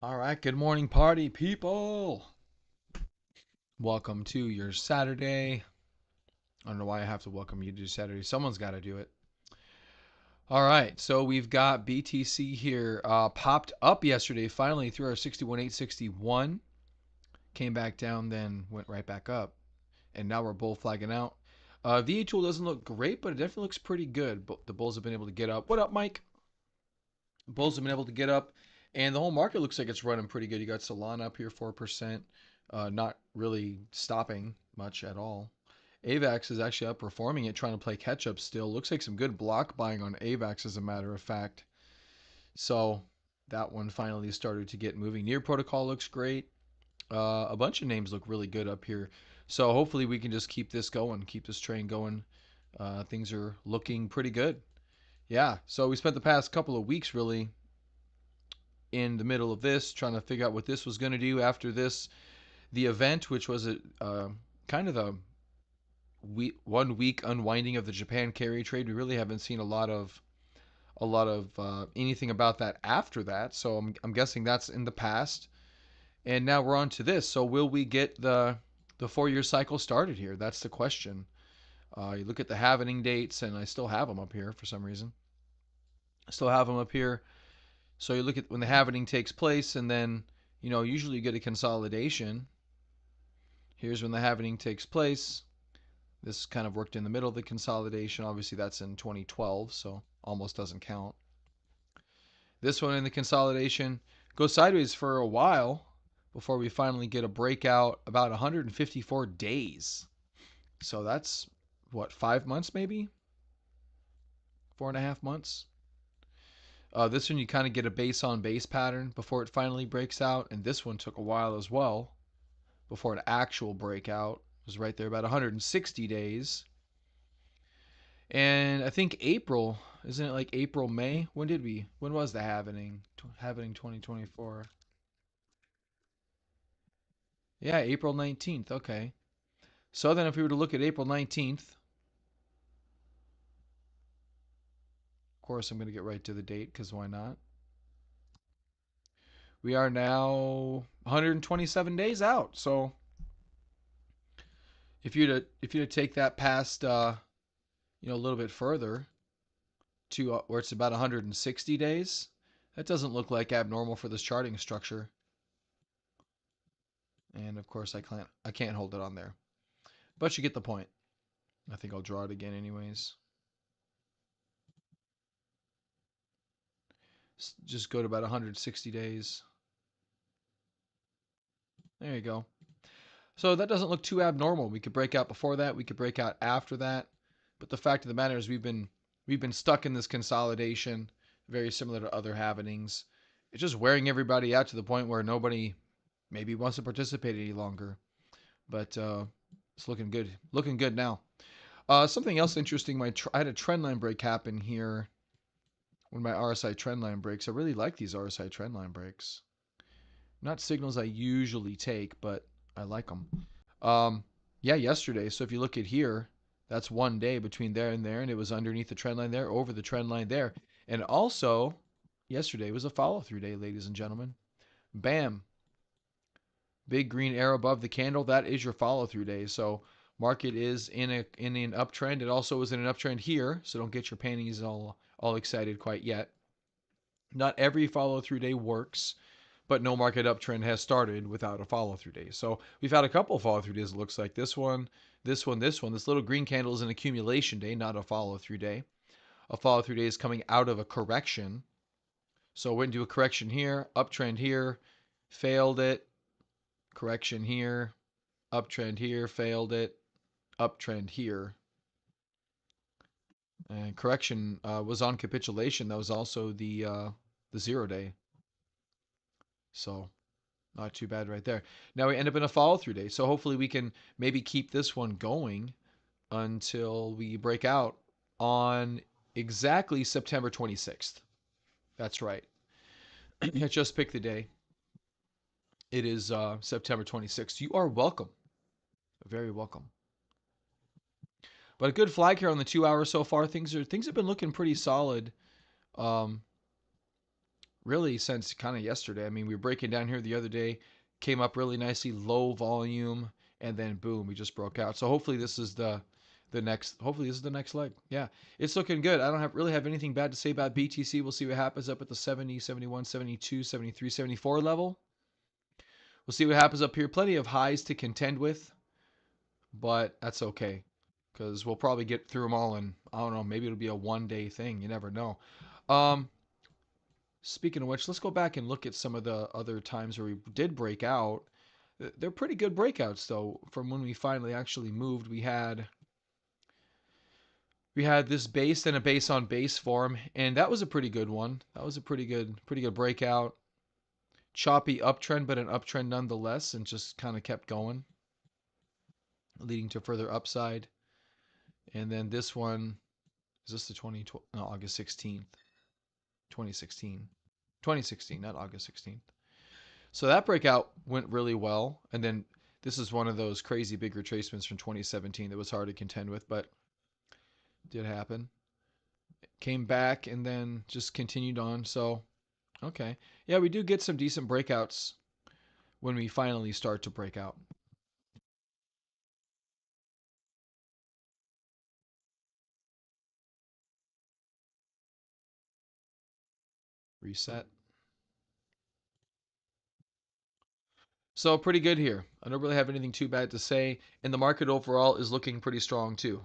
All right, good morning, party people. Welcome to your Saturday. I don't know why I have to welcome you to Saturday. Someone's got to do it. All right, so we've got BTC here. Popped up yesterday, finally through our 61,861. Came back down, then went right back up. And now we're bull flagging out. VA tool doesn't look great, but it definitely looks pretty good. But the bulls have been able to get up. What up, Mike? Bulls have been able to get up, and the whole market looks like it's running pretty good. You got Solana up here 4%, not really stopping much at all. AVAX is actually outperforming it, trying to play catch up still. Looks like some good block buying on AVAX as a matter of fact. So that one finally started to get moving. Near Protocol looks great. A bunch of names look really good up here. So hopefully we can just keep this going, keep this train going. Things are looking pretty good. Yeah, so we spent the past couple of weeks really in the middle of this, trying to figure out what this was going to do after this. The event, which was a kind of the 1 week unwinding of the Japan carry trade, we really haven't seen a lot of anything about that after that. So I'm guessing that's in the past. And now we're on to this. So will we get the 4 year cycle started here? That's the question. You look at the halvening dates, and I still have them up here for some reason. I still have them up here. So you look at when the halvening takes place, and then usually you get a consolidation. Here's when the halvening takes place. This kind of worked in the middle of the consolidation. Obviously, that's in 2012, so almost doesn't count. This one in the consolidation goes sideways for a while before we finally get a breakout about 154 days. So that's what, 5 months maybe? 4.5 months? This one you kind of get a base on base pattern before it finally breaks out, and this one took a while as well before an actual breakout. It was right there about 160 days. And I think April, isn't it like April, May? When was the halvening? Halvening 2024. Yeah, April 19th. Okay. So then if we were to look at April 19th, of course I'm going to get right to the date because why not? We are now 127 days out. So if you to take that past a little bit further to where it's about 160 days, that doesn't look like abnormal for this charting structure. And of course I can't hold it on there. But you get the point. I think I'll draw it again anyways. Just go to about 160 days. There you go. So that doesn't look too abnormal. We could break out before that. We could break out after that. But the fact of the matter is we've been stuck in this consolidation, very similar to other happenings. It's just wearing everybody out to the point where nobody maybe wants to participate any longer. But it's looking good now. Something else interesting. I had a trend line break happen here. One of my RSI trend line breaks. I really like these RSI trend line breaks. Not signals I usually take, but I like them. Yeah, yesterday. So if you look at here, that's one day between there and there, and it was underneath the trend line there, over the trend line there. And also, yesterday was a follow through day, ladies and gentlemen. Bam. Big green arrow above the candle. That is your follow through day. So market is in an uptrend. It also was in an uptrend here. So don't get your panties all excited quite yet. Not every follow through day works, but no market uptrend has started without a follow through day. So we've had a couple of follow through days. It looks like this one, this one, this one. This little green candle is an accumulation day, not a follow through day. A follow through day is coming out of a correction. So went into a correction here, uptrend here, failed it, correction here, uptrend here, failed it, uptrend here. And correction was on capitulation. That was also the 0 day. So not too bad right there. Now we end up in a follow through day. So hopefully we can maybe keep this one going until we break out on exactly September 26th. That's right. I just picked the day. It is September 26th. You are welcome. Very welcome. But a good flag here on the 2 hours so far. Things have been looking pretty solid. Um, really since kind of yesterday. I mean, we were breaking down here the other day, came up really nicely, low volume, and then boom, we just broke out. So hopefully this is the next. Hopefully this is the next leg. Yeah, it's looking good. I don't really have anything bad to say about BTC. We'll see what happens up at the 70, 71, 72, 73, 74 level. We'll see what happens up here. Plenty of highs to contend with, but that's okay because we'll probably get through them all. And I don't know, maybe it'll be a 1 day thing. You never know. Um, Speaking of which, let's go back and look at some of the other times where we did break out. They're pretty good breakouts though. From when we finally actually moved, we had this base and a base on base form, and that was a pretty good one. That was a pretty good breakout. Choppy uptrend, but an uptrend nonetheless, and just kind of kept going, leading to further upside. And then this one, is this the 20, no, August 16th, 2016. 2016, not August 16th. So that breakout went really well. And then this is one of those crazy big retracements from 2017 that was hard to contend with, but did happen. Came back and then just continued on. So, okay. Yeah, we do get some decent breakouts when we finally start to break out. Reset. So pretty good here. I don't really have anything too bad to say, and the market overall is looking pretty strong too.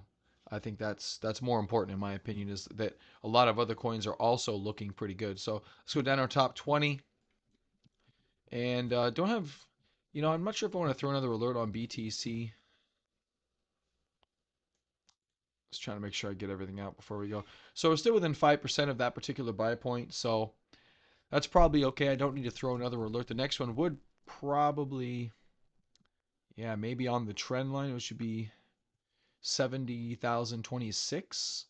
I think that's more important in my opinion is that a lot of other coins are also looking pretty good. So let's go down our top 20 and don't have, I'm not sure if I want to throw another alert on BTC. Just trying to make sure I get everything out before we go. So we're still within 5% of that particular buy point. So that's probably okay. I don't need to throw another alert. The next one would probably, yeah, maybe on the trend line, it should be 70,026.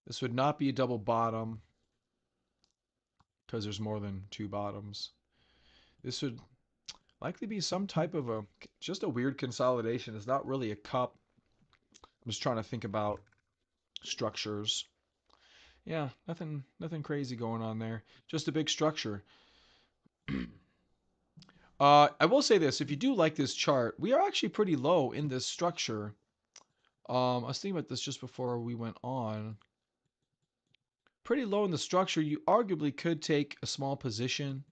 This would not be a double bottom because there's more than two bottoms. This would likely be some type of just a weird consolidation. It's not really a cup. I'm just trying to think about structures. Yeah, nothing crazy going on there. Just a big structure. I will say this: if you do like this chart, we are actually pretty low in this structure. I was thinking about this just before we went on. Pretty low in the structure. You arguably could take a small position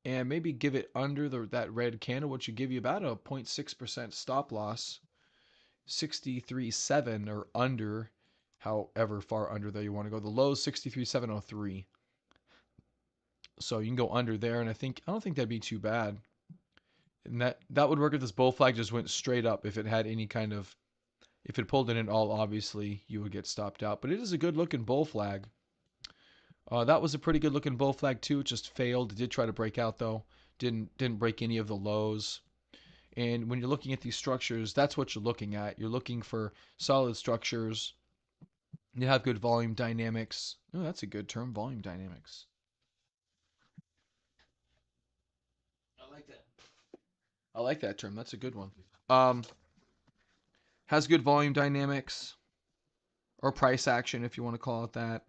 and maybe give it under that red candle, which would give you about a 0.6% stop loss, 63.7 or under, however far under there you want to go. The low is 63.703. So you can go under there, and I don't think that'd be too bad. And that would work if this bull flag just went straight up. If it had any kind of, if it pulled in at all, obviously you would get stopped out. But it is a good looking bull flag. That was a pretty good looking bull flag too. It just failed. It did try to break out though. Didn't break any of the lows. And when you're looking at these structures, that's what you're looking at. You're looking for solid structures. You have good volume dynamics. Oh, that's a good term, volume dynamics. I like that. I like that term. That's a good one. Um, has good volume dynamics or price action, if you want to call it that.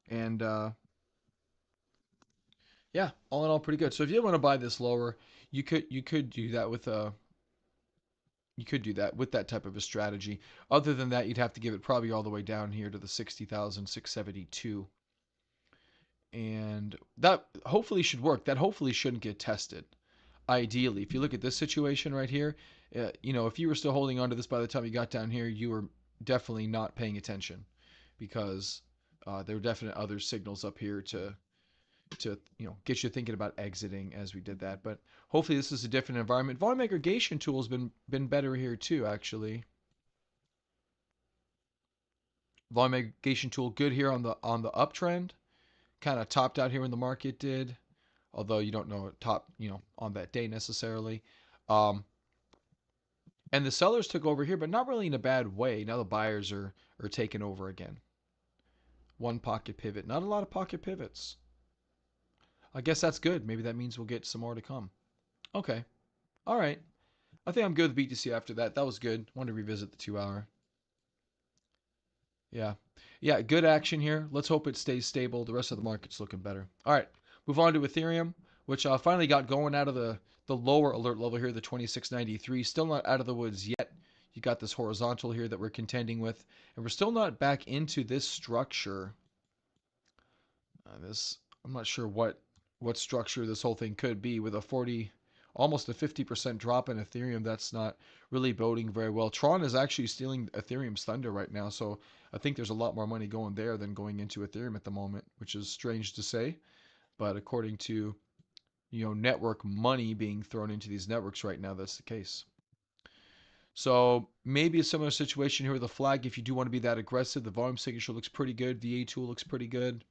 And yeah, all in all, pretty good. So if you want to buy this lower, you could do that with a you could do that with that type of a strategy. Other than that, you'd have to give it probably all the way down here to the 60,672. And that hopefully should work. That hopefully shouldn't get tested. Ideally, if you look at this situation right here, if you were still holding on to this by the time you got down here, you were definitely not paying attention because there were definite other signals up here to get you thinking about exiting as we did that. But hopefully this is a different environment. Volume aggregation tool has been better here too, actually. Volume aggregation tool good here on the uptrend. Kind of topped out here when the market did, although you don't know it top on that day necessarily. And the sellers took over here, but not really in a bad way. Now the buyers are taking over again. One pocket pivot, not a lot of pocket pivots. I guess that's good. Maybe that means we'll get some more to come. Okay. All right. I think I'm good with BTC after that. That was good. Wanted to revisit the 2 hour. Yeah. Yeah, good action here. Let's hope it stays stable. The rest of the market's looking better. All right, move on to Ethereum, which finally got going out of the lower alert level here, the 2693. Still not out of the woods yet. You got this horizontal here that we're contending with, and we're still not back into this structure. This I'm not sure what structure this whole thing could be with a 40, almost a 50% drop in Ethereum. That's not really boding very well. Tron is actually stealing Ethereum's thunder right now, so I think there's a lot more money going there than going into Ethereum at the moment, which is strange to say, but according to network money being thrown into these networks right now, that's the case. So maybe a similar situation here with the flag. If you do want to be that aggressive, the volume signature looks pretty good. VA tool looks pretty good.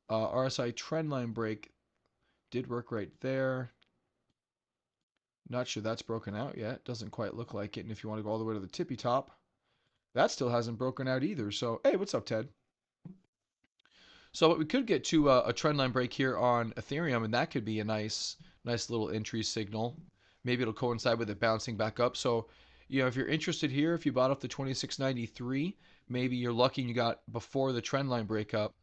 RSI trendline break did work right there. Not sure that's broken out yet. Doesn't quite look like it. And if you want to go all the way to the tippy top, that still hasn't broken out either. So, hey, what's up, Ted? So we could get to a trendline break here on Ethereum, and that could be a nice little entry signal. Maybe it'll coincide with it bouncing back up. So, if you're interested here, if you bought off the 2693, maybe you're lucky and you got before the trendline breakup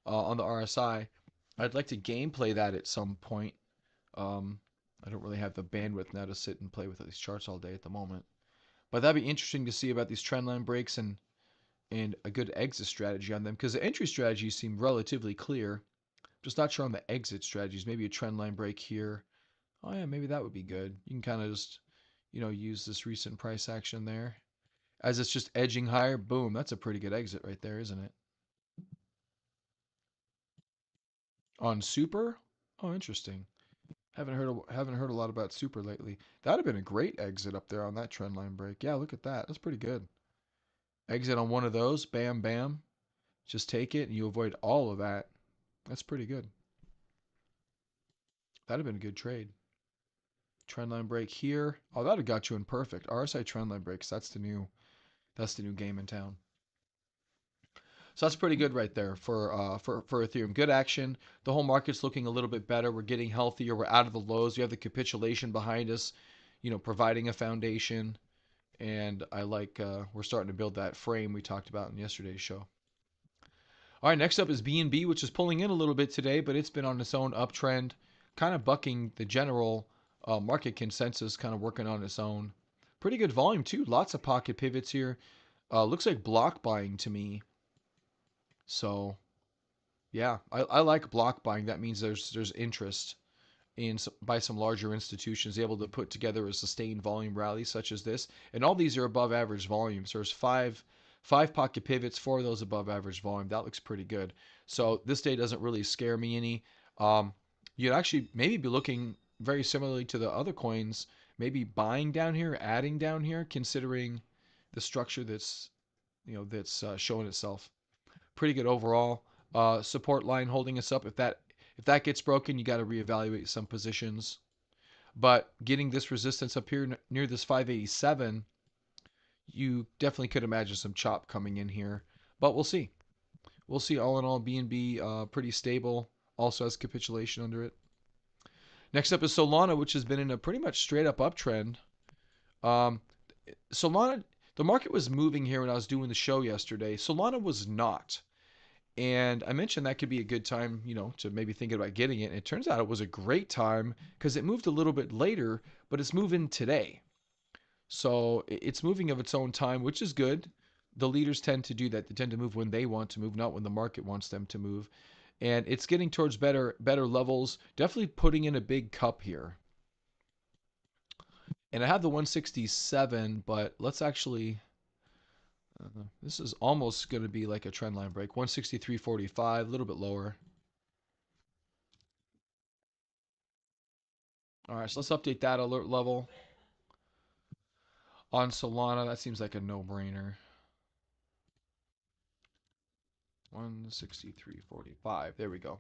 on the RSI. I'd like to gameplay that at some point. Um, I don't really have the bandwidth now to sit and play with these charts all day at the moment. But that'd be interesting to see about these trendline breaks and a good exit strategy on them, because the entry strategies seem relatively clear. Just not sure on the exit strategies. Maybe a trendline break here. Oh yeah, maybe that would be good. You can kind of just, use this recent price action there. As it's just edging higher, boom, that's a pretty good exit right there, isn't it? On Super? Oh, interesting. Haven't heard a lot about Super lately. That'd have been a great exit up there on that trend line break. Yeah, look at that. That's pretty good. Exit on one of those, bam, bam. Just take it and you avoid all of that. That's pretty good. That'd have been a good trade. Trendline break here. Oh, that'd have got you in perfect. RSI trendline breaks. That's the new game in town. So that's pretty good right there for Ethereum. Good action. The whole market's looking a little bit better. We're getting healthier. We're out of the lows. We have the capitulation behind us, providing a foundation. And I like we're starting to build that frame we talked about in yesterday's show. All right, next up is BNB, which is pulling in a little bit today, but it's been on its own uptrend, kind of bucking the general market consensus, kind of working on its own. Pretty good volume too. Lots of pocket pivots here. Looks like block buying to me. So yeah, I like block buying. That means there's interest in by some larger institutions able to put together a sustained volume rally such as this. And all these are above average volumes. There's five pocket pivots, four of those above average volume. That looks pretty good. So this day doesn't really scare me any. You'd actually maybe be looking very similarly to the other coins, maybe buying down here, adding down here, considering the structure that's showing itself. Pretty good overall. Support line holding us up. If that gets broken, you got to reevaluate some positions. But getting this resistance up here near this 587, you definitely could imagine some chop coming in here. But we'll see. We'll see. All in all, BNB pretty stable. Also has capitulation under it. Next up is Solana, which has been in a pretty much straight up uptrend. Um, Solana, the market was moving here when I was doing the show yesterday. Solana was not. And I mentioned that could be a good time, to maybe think about getting it. And it turns out it was a great time because it moved a little bit later, but it's moving today. So it's moving of its own time, which is good. The leaders tend to do that. They tend to move when they want to move, not when the market wants them to move. And it's getting towards better levels. Definitely putting in a big cup here. And I have the 167, but let's actually. This is almost going to be like a trend line break. 163.45, a little bit lower. All right, so let's update that alert level on Solana. That seems like a no-brainer. 163.45. There we go.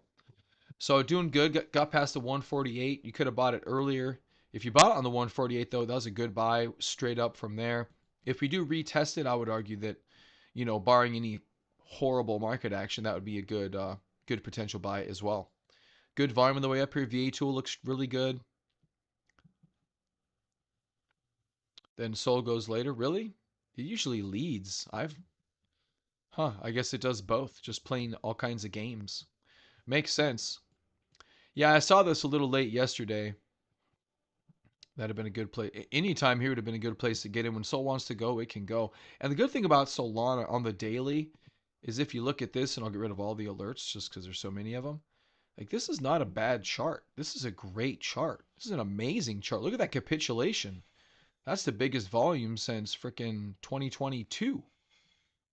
So doing good. Got past the 148. You could have bought it earlier. If you bought it on the 148, though, that was a good buy straight up from there. If we do retest it, I would argue that, barring any horrible market action, that would be a good potential buy as well. Good volume on the way up here. VA tool looks really good. Then Sol goes later. Really? It usually leads. Huh, I guess it does both, just playing all kinds of games. Makes sense. Yeah, I saw this a little late yesterday. That'd have been a good place. Anytime here would have been a good place to get in. When Sol wants to go, it can go. And the good thing about Solana on the daily is if you look at this, and I'll get rid of all the alerts just because there's so many of them. Like, this is not a bad chart. This is a great chart. This is an amazing chart. Look at that capitulation. That's the biggest volume since freaking 2022,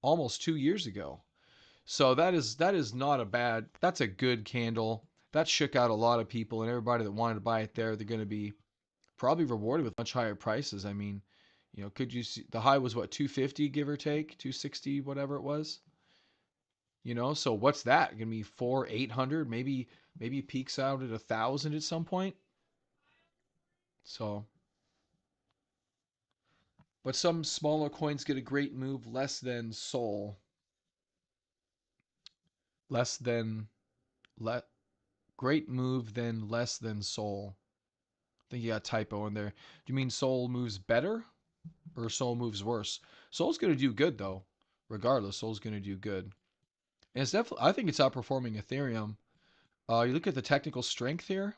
almost 2 years ago. So that is not a bad. That's a good candle. That shook out a lot of people, and everybody that wanted to buy it there, they're going to be probably rewarded with much higher prices. I mean, could you see the high was what, 250 give or take, 260, whatever it was. So what's that gonna be? 800, maybe peaks out at 1,000 at some point. So, but some smaller coins get a great move, less than Sol, less than let great move than less than Sol. I think you got a typo in there. Do you mean Sol moves better or Sol moves worse? Sol's gonna do good though. Regardless, Sol's gonna do good. And it's definitely, I think it's outperforming Ethereum. You look at the technical strength here.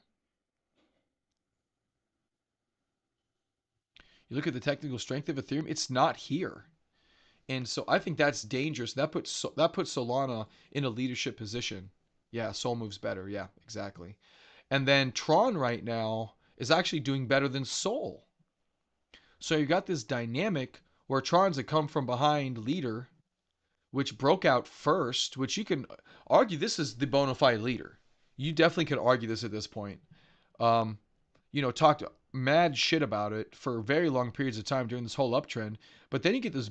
You look at the technical strength of Ethereum. It's not here, and so I think that's dangerous. That puts Solana in a leadership position. Yeah, Sol moves better. Yeah, exactly. And then Tron right now is actually doing better than Sol. So you got this dynamic where Tron's a come from behind leader, which broke out first, which you can argue this is the bona fide leader. You definitely could argue this at this point. Um, talked mad shit about it for very long periods of time during this whole uptrend, but then you get this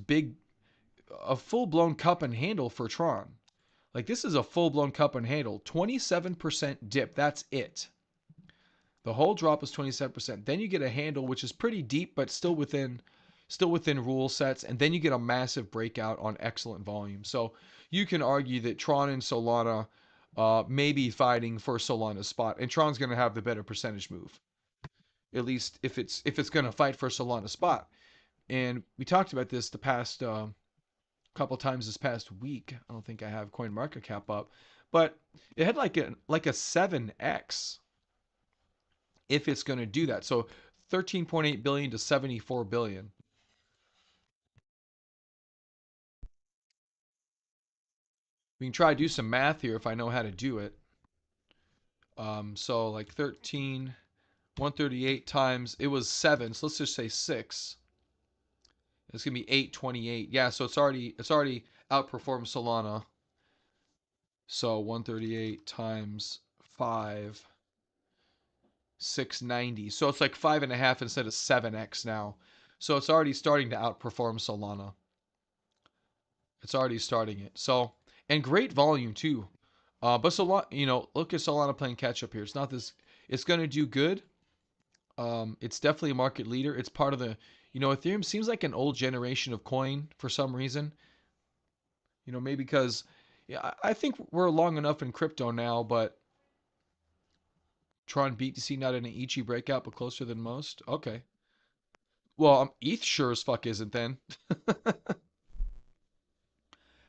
a full blown cup and handle for Tron. Like, this is a full blown cup and handle, 27% dip. That's it. The whole drop is 27%. Then you get a handle which is pretty deep, but still within rule sets, and then you get a massive breakout on excellent volume. So you can argue that Tron and Solana may be fighting for Solana's spot, and Tron's going to have the better percentage move, at least if it's going to fight for Solana's spot. And we talked about this the past couple times this past week. I don't think I have CoinMarketCap up, but it had like a 7x if it's going to do that. So 13.8 billion to 74 billion. We can try to do some math here if I know how to do it. So like 138 times, it was 7, so let's just say 6. It's gonna be 828. Yeah, so it's already outperformed Solana. So 138 times 5, 690. So it's like 5.5 instead of 7x now. So it's already starting to outperform Solana. It's already starting it. So, and great volume too. But Solana, look at Solana playing catch up here. It's not this. It's going to do good. It's definitely a market leader. It's part of Ethereum seems like an old generation of coin for some reason. Maybe because, yeah, I think we're long enough in crypto now, but Tron BTC not in an Ichi breakout, but closer than most. Okay. Well, ETH sure as fuck isn't then.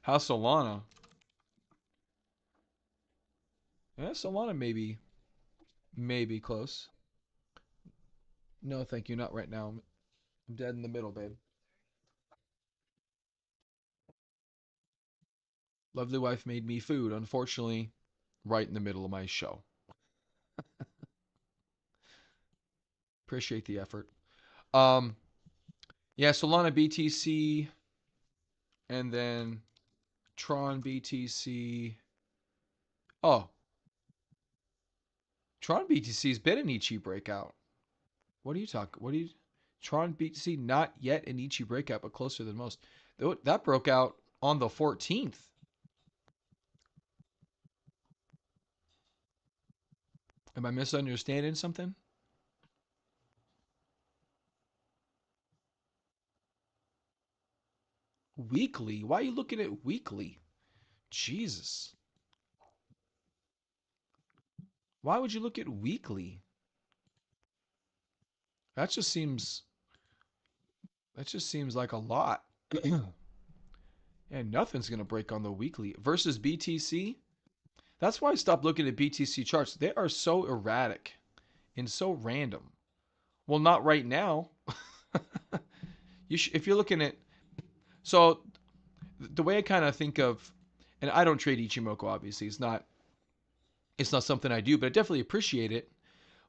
How Solana? Yeah, Solana maybe close. No, thank you, not right now. I'm dead in the middle, babe. Lovely wife made me food, unfortunately, right in the middle of my show. Appreciate the effort. Um, yeah, Solana BTC and then Tron BTC. Oh, Tron BTC's been an Ichi breakout. What are you talking? What are you? Tron BTC not yet an Ichi breakout, but closer than most. That broke out on the 14th. Am I misunderstanding something? Weekly? Why are you looking at weekly? Jesus. Why would you look at weekly? That just seems that just seems like a lot. And nothing's going to break on the weekly. Versus BTC, that's why I stopped looking at BTC charts. They are so erratic and so random. Well, not right now. If you're looking at, so the way I kind of think of, and I don't trade Ichimoku, obviously. It's not something I do, but I definitely appreciate it.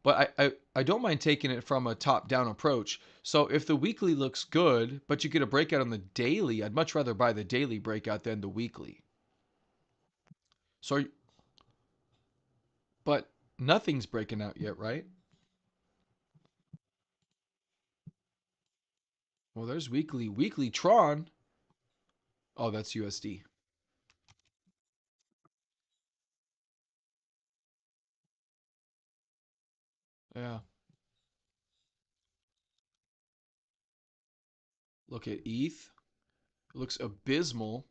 But I don't mind taking it from a top-down approach. So if the weekly looks good, but you get a breakout on the daily, I'd much rather buy the daily breakout than the weekly. So, but nothing's breaking out yet, right? Well, there's weekly. Weekly Tron. Oh, that's USD. Yeah. Look at ETH. It looks abysmal.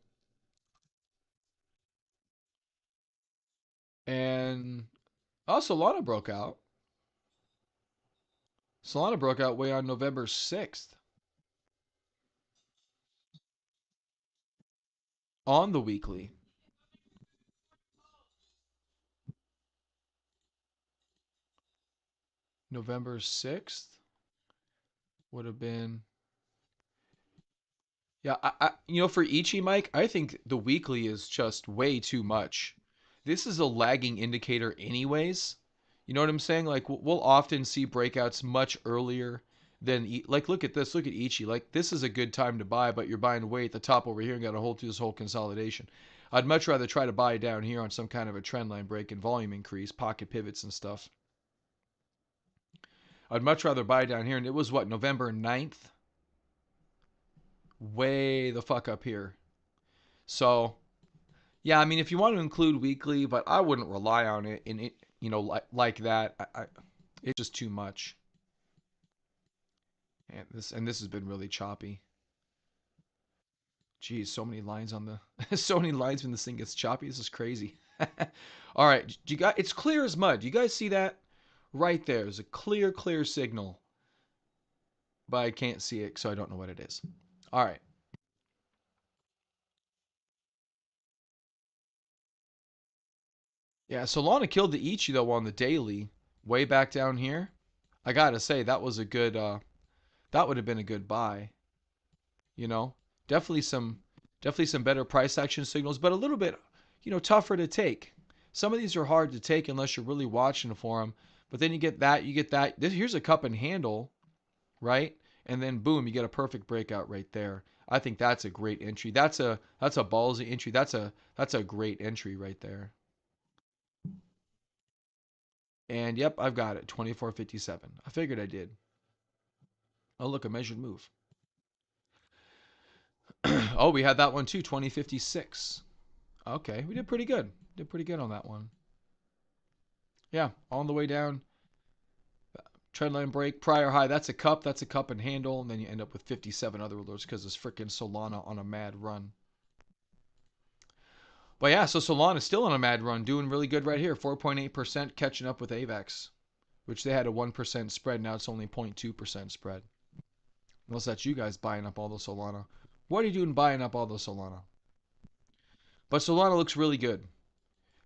And oh, Solana broke out. Solana broke out way on November 6th on the weekly. November 6th would have been. Yeah, for Ichi, Mike, I think the weekly is just way too much. This is a lagging indicator, anyways. You know what I'm saying? Like, we'll often see breakouts much earlier than, like, look at this. Look at Ichi. Like, this is a good time to buy, but you're buying way at the top over here and got to hold through this whole consolidation. I'd much rather try to buy down here on some kind of a trend line break and volume increase, pocket pivots and stuff. I'd much rather buy down here. And it was what, November 9th? Way the fuck up here. So, yeah, I mean, if you want to include weekly, but I wouldn't rely on it in it, like that. It's just too much. And this has been really choppy. Geez, so many lines on the so many lines when this thing gets choppy. This is crazy. All right, you got it's clear as mud. You guys see that? Right there is a clear, clear signal, but I can't see it, so I don't know what it is. All right. Yeah, Solana killed the Ichi though on the daily, way back down here. I gotta say that was a good. That would have been a good buy. You know, definitely some definitely some better price action signals, but a little bit, tougher to take. Some of these are hard to take unless you're really watching for them. But then you get that. Here's a cup and handle, right? And then boom, you get a perfect breakout right there. I think that's a great entry. That's a ballsy entry. That's a great entry right there. And yep, I've got it. 24.57. I figured I did. Oh, look, a measured move. Oh, we had that one too. 20.56. Okay, we did pretty good. Did pretty good on that one. Yeah, on the way down. Trendline break, prior high. That's a cup and handle. And then you end up with 57 other alerts because it's freaking Solana on a mad run. But yeah, so Solana's still on a mad run, doing really good right here. 4.8% catching up with AVAX, which they had a 1% spread. Now it's only 0.2% spread. Unless that's you guys buying up all the Solana. What are you doing buying up all the Solana? But Solana looks really good.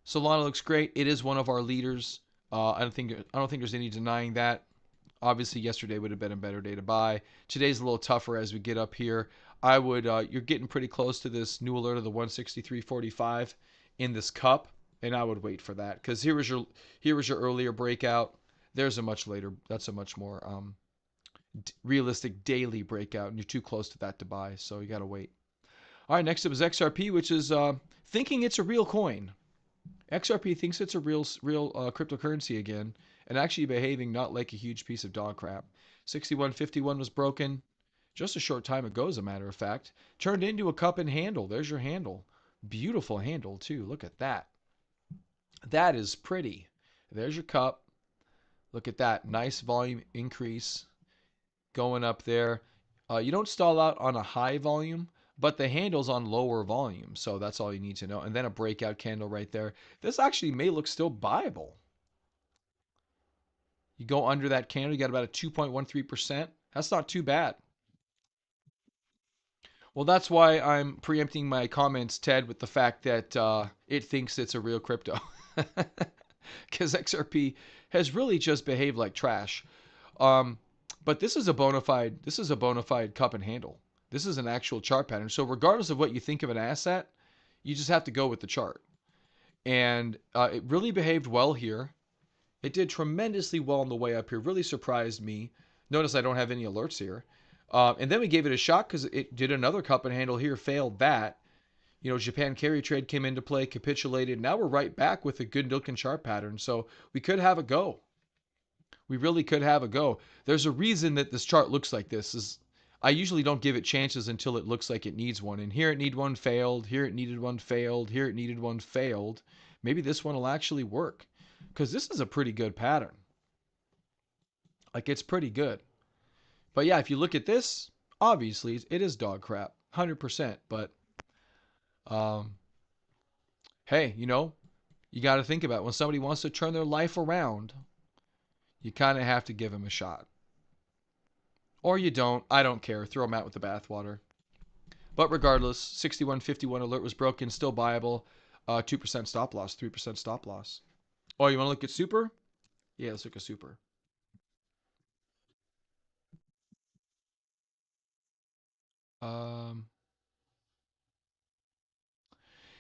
Solana looks great. It is one of our leaders. I don't think there's any denying that. Obviously, yesterday would have been a better day to buy. Today's a little tougher as we get up here. I would. You're getting pretty close to this new alert of the 163.45 in this cup, and I would wait for that because here was your earlier breakout. There's a much later. That's a much more realistic daily breakout, and you're too close to that to buy, so you got to wait. All right, next up is XRP, which is thinking it's a real coin. XRP thinks it's a real cryptocurrency again, and actually behaving not like a huge piece of dog crap. 61.51 was broken just a short time ago, as a matter of fact. Turned into a cup and handle. There's your handle. Beautiful handle, too. Look at that. That is pretty. There's your cup. Look at that. Nice volume increase going up there. You don't stall out on a high volume, but the handle's on lower volume. So that's all you need to know. And then a breakout candle right there. This actually may look still buyable. You go under that candle, you got about a 2.13%. That's not too bad. Well, that's why I'm preempting my comments, Ted, with the fact that it thinks it's a real crypto. Because XRP has really just behaved like trash. Um, but this is a bona fide cup and handle. This is an actual chart pattern. So regardless of what you think of an asset, you just have to go with the chart. And it really behaved well here. It did tremendously well on the way up here. Really surprised me. Notice I don't have any alerts here. And then we gave it a shot because it did another cup and handle here, failed that. You know, Japan carry trade came into play, capitulated. Now we're right back with a good looking chart pattern. So we could have a go. We really could have a go. There's a reason that this chart looks like this. Is I usually don't give it chances until it looks like it needs one. And here it needed one, failed. Here it needed one, failed. Here it needed one, failed. Maybe this one will actually work because this is a pretty good pattern. Like it's pretty good. But yeah, if you look at this, obviously it is dog crap, 100%. But um, hey, you know, you got to think about it. When somebody wants to turn their life around, you kind of have to give them a shot. Or you don't. I don't care. Throw them out with the bathwater. But regardless, 6151 alert was broken, still buyable. 2% stop loss, 3% stop loss. Oh, you want to look at super? Yeah, let's look at super. Um,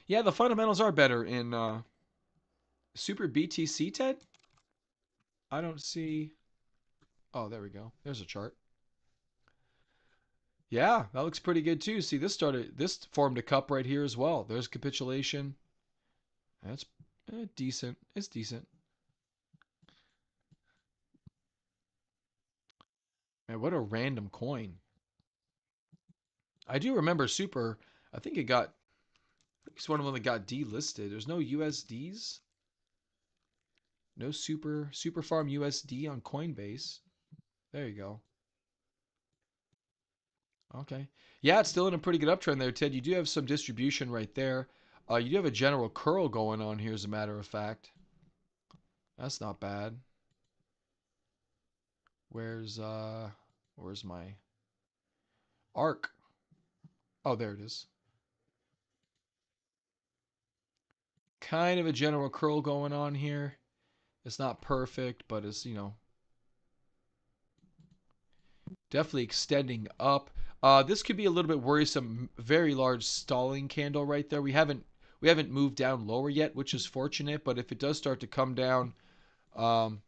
yeah, the fundamentals are better in super BTC, Ted. I don't see. Oh, there we go. There's a chart. Yeah, that looks pretty good too. See, this formed a cup right here as well. There's capitulation. That's decent. It's decent. Man, what a random coin. I do remember Super. I think it's one of them that got delisted. There's no USDs. No Super Farm USD on Coinbase. There you go. Okay. Yeah, it's still in a pretty good uptrend there, Ted. You do have some distribution right there. You do have a general curl going on here, as a matter of fact. That's not bad. Where's my arc? Oh, there it is. Kind of a general curl going on here. It's not perfect, but it's, definitely extending up. This could be a little bit worrisome. Very large stalling candle right there. We haven't moved down lower yet, which is fortunate. But if it does start to come down, um,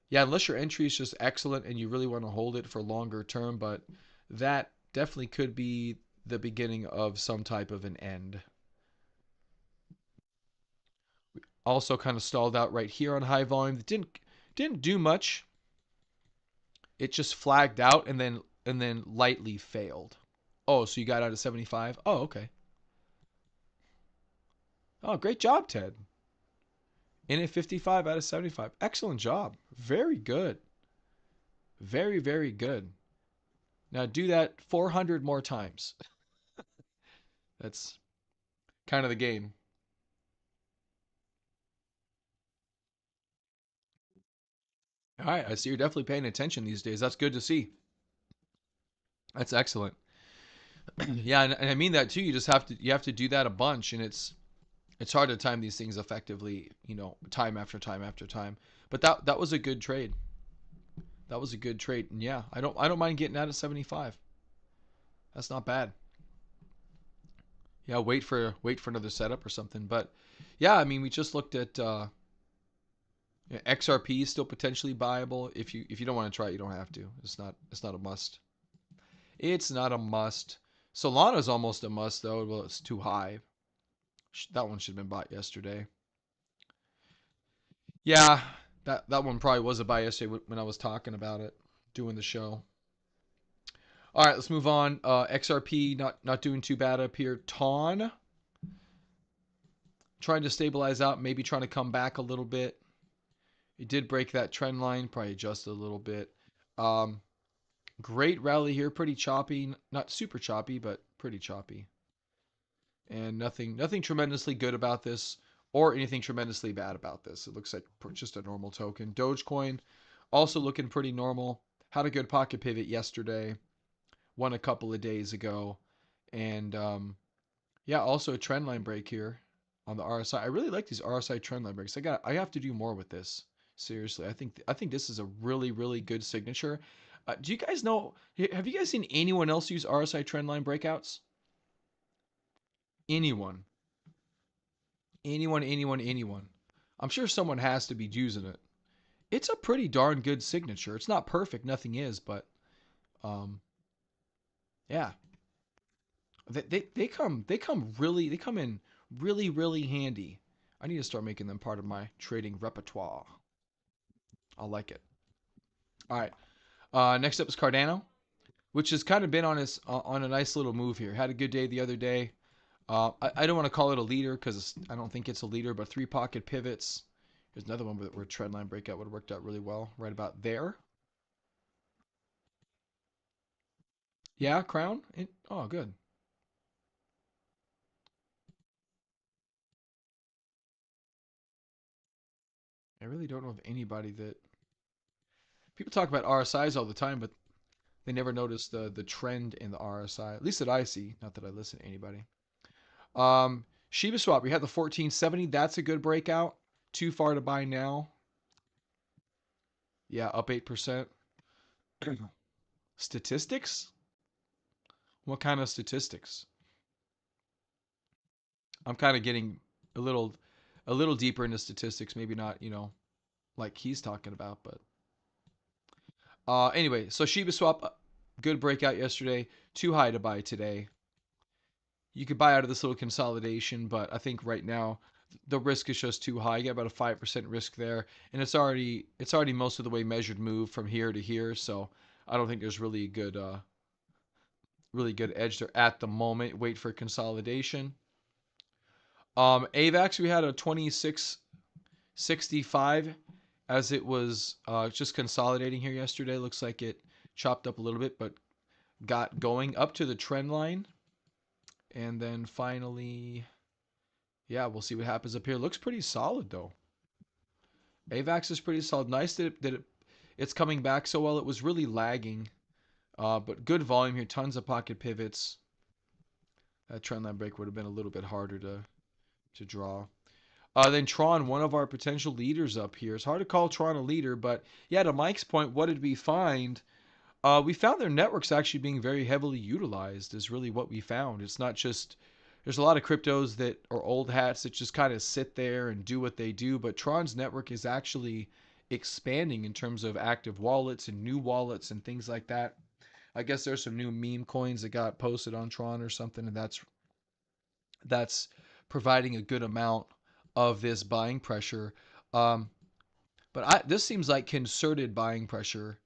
yeah, unless your entry is just excellent and you really want to hold it for longer term, but that definitely could be the beginning of some type of an end. Also, kind of stalled out right here on high volume. It didn't do much. It just flagged out and then lightly failed. Oh, so you got out of 75? Oh, okay. Oh, great job, Ted. In at 55 out of 75. Excellent job. Very good. Very, very good. Now do that 400 more times. That's kind of the game. All right, I see you're definitely paying attention these days. That's good to see. That's excellent. Yeah, and I mean that too. You have to do that a bunch, and it's hard to time these things effectively, time after time after time. But that was a good trade. That was a good trade. And yeah, I don't mind getting out of 75. That's not bad. Yeah, wait for another setup or something. But yeah, I mean, we just looked at yeah, XRP is still potentially buyable. If you don't want to try it, you don't have to. It's not a must. It's not a must. Solana's almost a must though. Well, it's too high. That one should have been bought yesterday. Yeah, that one probably was a buy yesterday when I was talking about it, doing the show. All right, let's move on. XRP not doing too bad up here. TON trying to stabilize out, maybe trying to come back a little bit. It did break that trend line, probably adjusted a little bit. Um, Great rally here, pretty choppy, not super choppy, but pretty choppy. And nothing tremendously good about this or anything tremendously bad about this. It looks like just a normal token. Dogecoin also looking pretty normal. Had a good pocket pivot yesterday. Won a couple of days ago. And yeah, also a trend line break here on the RSI. I really like these RSI trend line breaks. I have to do more with this. Seriously, I think this is a really good signature. Do you guys know? Have you guys seen anyone else use RSI trend line breakouts? Anyone? Anyone? I'm sure someone has to be using it. It's a pretty darn good signature. It's not perfect, nothing is, but um, yeah, they come in really handy. I need to start making them part of my trading repertoire. I like it. All right. Next up is Cardano, which has kind of been on a nice little move here. Had a good day the other day. I don't want to call it a leader because I don't think it's a leader, but three pocket pivots. Here's another one where trendline breakout would have worked out really well, right about there. Yeah, crown. Oh, good. I really don't know of anybody that people talk about RSIs all the time, but they never notice the trend in the RSI. At least that I see. Not that I listen to anybody. Shiba Swap. We had the 1470. That's a good breakout. Too far to buy now. Yeah, up 8%. Statistics? What kind of statistics? I'm kind of getting a little deeper into statistics. Maybe not, like he's talking about, but anyway. So Shiba Swap, good breakout yesterday. Too high to buy today. You could buy out of this little consolidation, but I think right now the risk is just too high. You get about a 5% risk there, and it's already most of the way measured move from here to here. So I don't think there's really good edge there at the moment. Wait for consolidation. AVAX, we had a 2665 as it was just consolidating here yesterday. Looks like it chopped up a little bit, but got going up to the trend line. And then finally, yeah, we'll see what happens up here. Looks pretty solid though. AVAX is pretty solid. Nice it's coming back so well. It was really lagging, but good volume here. Tons of pocket pivots. That trend line break would have been a little bit harder to draw. Then Tron, one of our potential leaders up here. It's hard to call Tron a leader, but yeah, to Mike's point, what did we find? We found their networks actually being very heavily utilized is really what we found. It's not just there's a lot of cryptos that are old hats that just kind of sit there and do what they do, but Tron's network is actually expanding in terms of active wallets and new wallets and things like that. I guess there's some new meme coins that got posted on Tron or something, and that's providing a good amount of this buying pressure. Um, but this seems like concerted buying pressure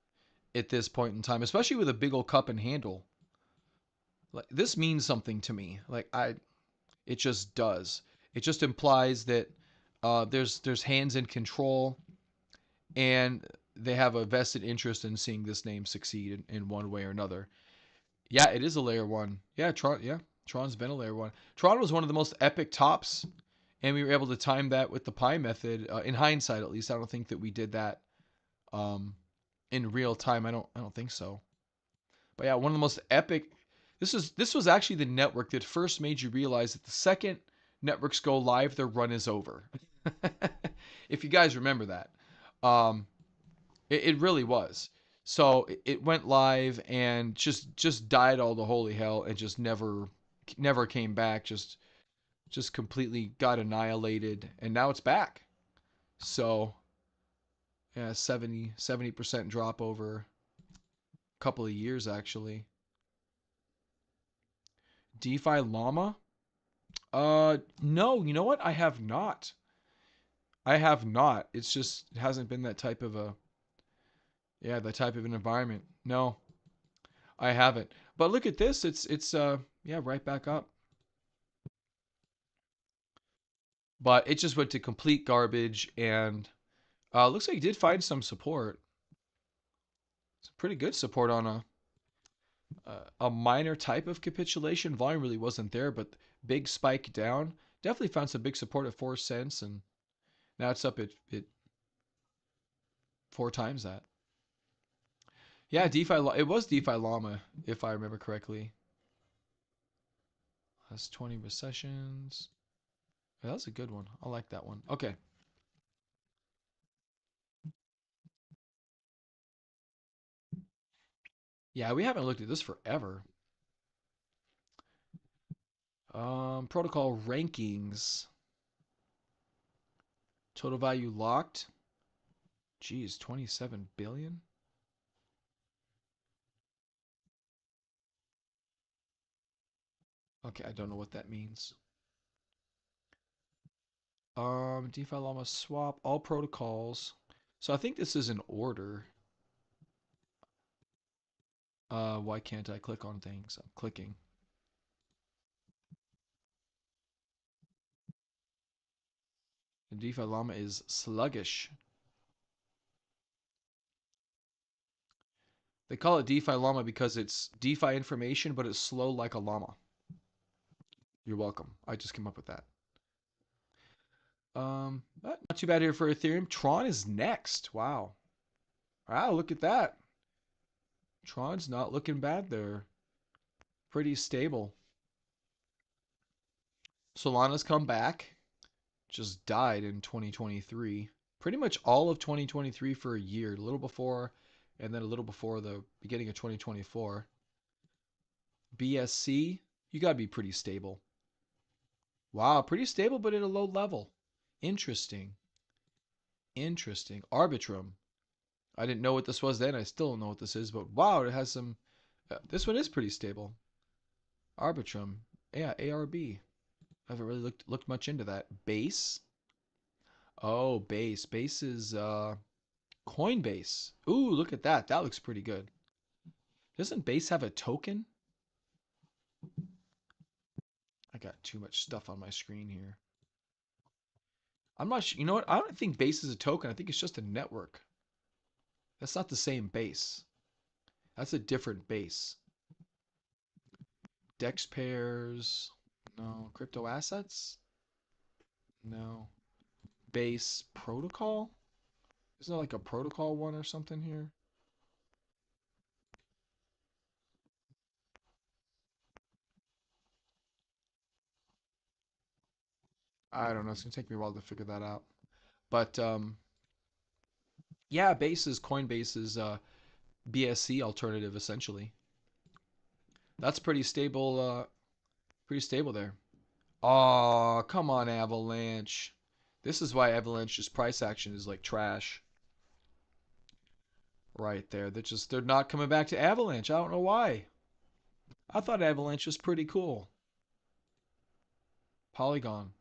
at this point in time, especially with a big old cup and handle. Like this means something to me. It just does. It just implies that there's hands in control, and they have a vested interest in seeing this name succeed in one way or another. Yeah, it is a layer one. Yeah, Tron. Yeah, Tron's been a layer one. Tron was one of the most epic tops, and we were able to time that with the Pi method. In hindsight, at least, I don't think that we did that um, in real time. I don't think so. But yeah, one of the most epic. This was actually the network that first made you realize that the second networks go live, their run is over. If you guys remember that, um, it really was. So it went live and just died all the holy hell and just never came back. Just completely got annihilated, and now it's back. So yeah, 70% drop over a couple of years actually. DeFi Llama? No, you know what? I have not. I have not. It hasn't been that type of a yeah, that type of an environment. No, I haven't. But look at this. It's yeah, right back up. But it just went to complete garbage and looks like it did find some support. It's pretty good support on a minor type of capitulation. Volume really wasn't there, but big spike down. Definitely found some big support at 4 cents, and now it's up at four times that. Yeah, DeFi. It was DeFi Llama, if I remember correctly. Has 20 recessions. Yeah, that's a good one. I like that one. Okay. Yeah, we haven't looked at this forever. Protocol rankings. Total value locked. Geez, 27 billion? Okay, I don't know what that means. DeFi Llama swap, all protocols. So I think this is in order. Why can't I click on things? I'm clicking. The DeFi Llama is sluggish. They call it DeFi Llama because it's DeFi information, but it's slow like a llama. You're welcome. I just came up with that. Not too bad here for Ethereum. Tron is next. Wow. Wow, look at that. Tron's not looking bad there. Pretty stable. Solana's come back. Just died in 2023. Pretty much all of 2023 for a year. A little before, and then a little before the beginning of 2024. BSC, you gotta be pretty stable. Wow, pretty stable, but at a low level. Interesting. Interesting. Arbitrum. I didn't know what this was then. I still don't know what this is, but wow, it has some. This one is pretty stable. Arbitrum. Yeah, ARB. I haven't really looked much into that. Base. Oh, Base. Base is Coinbase. Ooh, look at that. That looks pretty good. Doesn't Base have a token? I got too much stuff on my screen here. I'm not sure. You know what? I don't think Base is a token. I think it's just a network. That's not the same Base. That's a different Base. Dex pairs. No. Crypto assets? No. Base protocol? Isn't there like a protocol one or something here? I don't know. It's gonna take me a while to figure that out. But yeah, Base is Coinbase's BSC alternative essentially. That's pretty stable. Pretty stable there. Oh, come on, Avalanche. This is why Avalanche's price action is like trash. Right there. They're not coming back to Avalanche. I don't know why. I thought Avalanche was pretty cool. Polygon.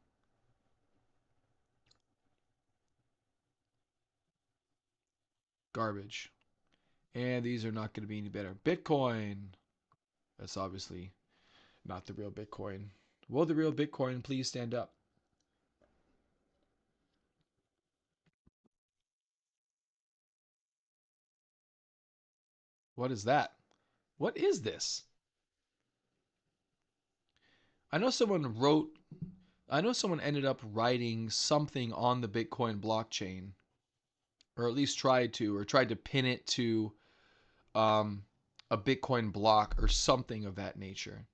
Garbage. And these are not going to be any better. Bitcoin. That's obviously not the real Bitcoin. Will the real Bitcoin please stand up? What is that? What is this? I know someone wrote, I know someone ended up writing something on the Bitcoin blockchain, or at least tried to pin it to um, a Bitcoin block or something of that nature.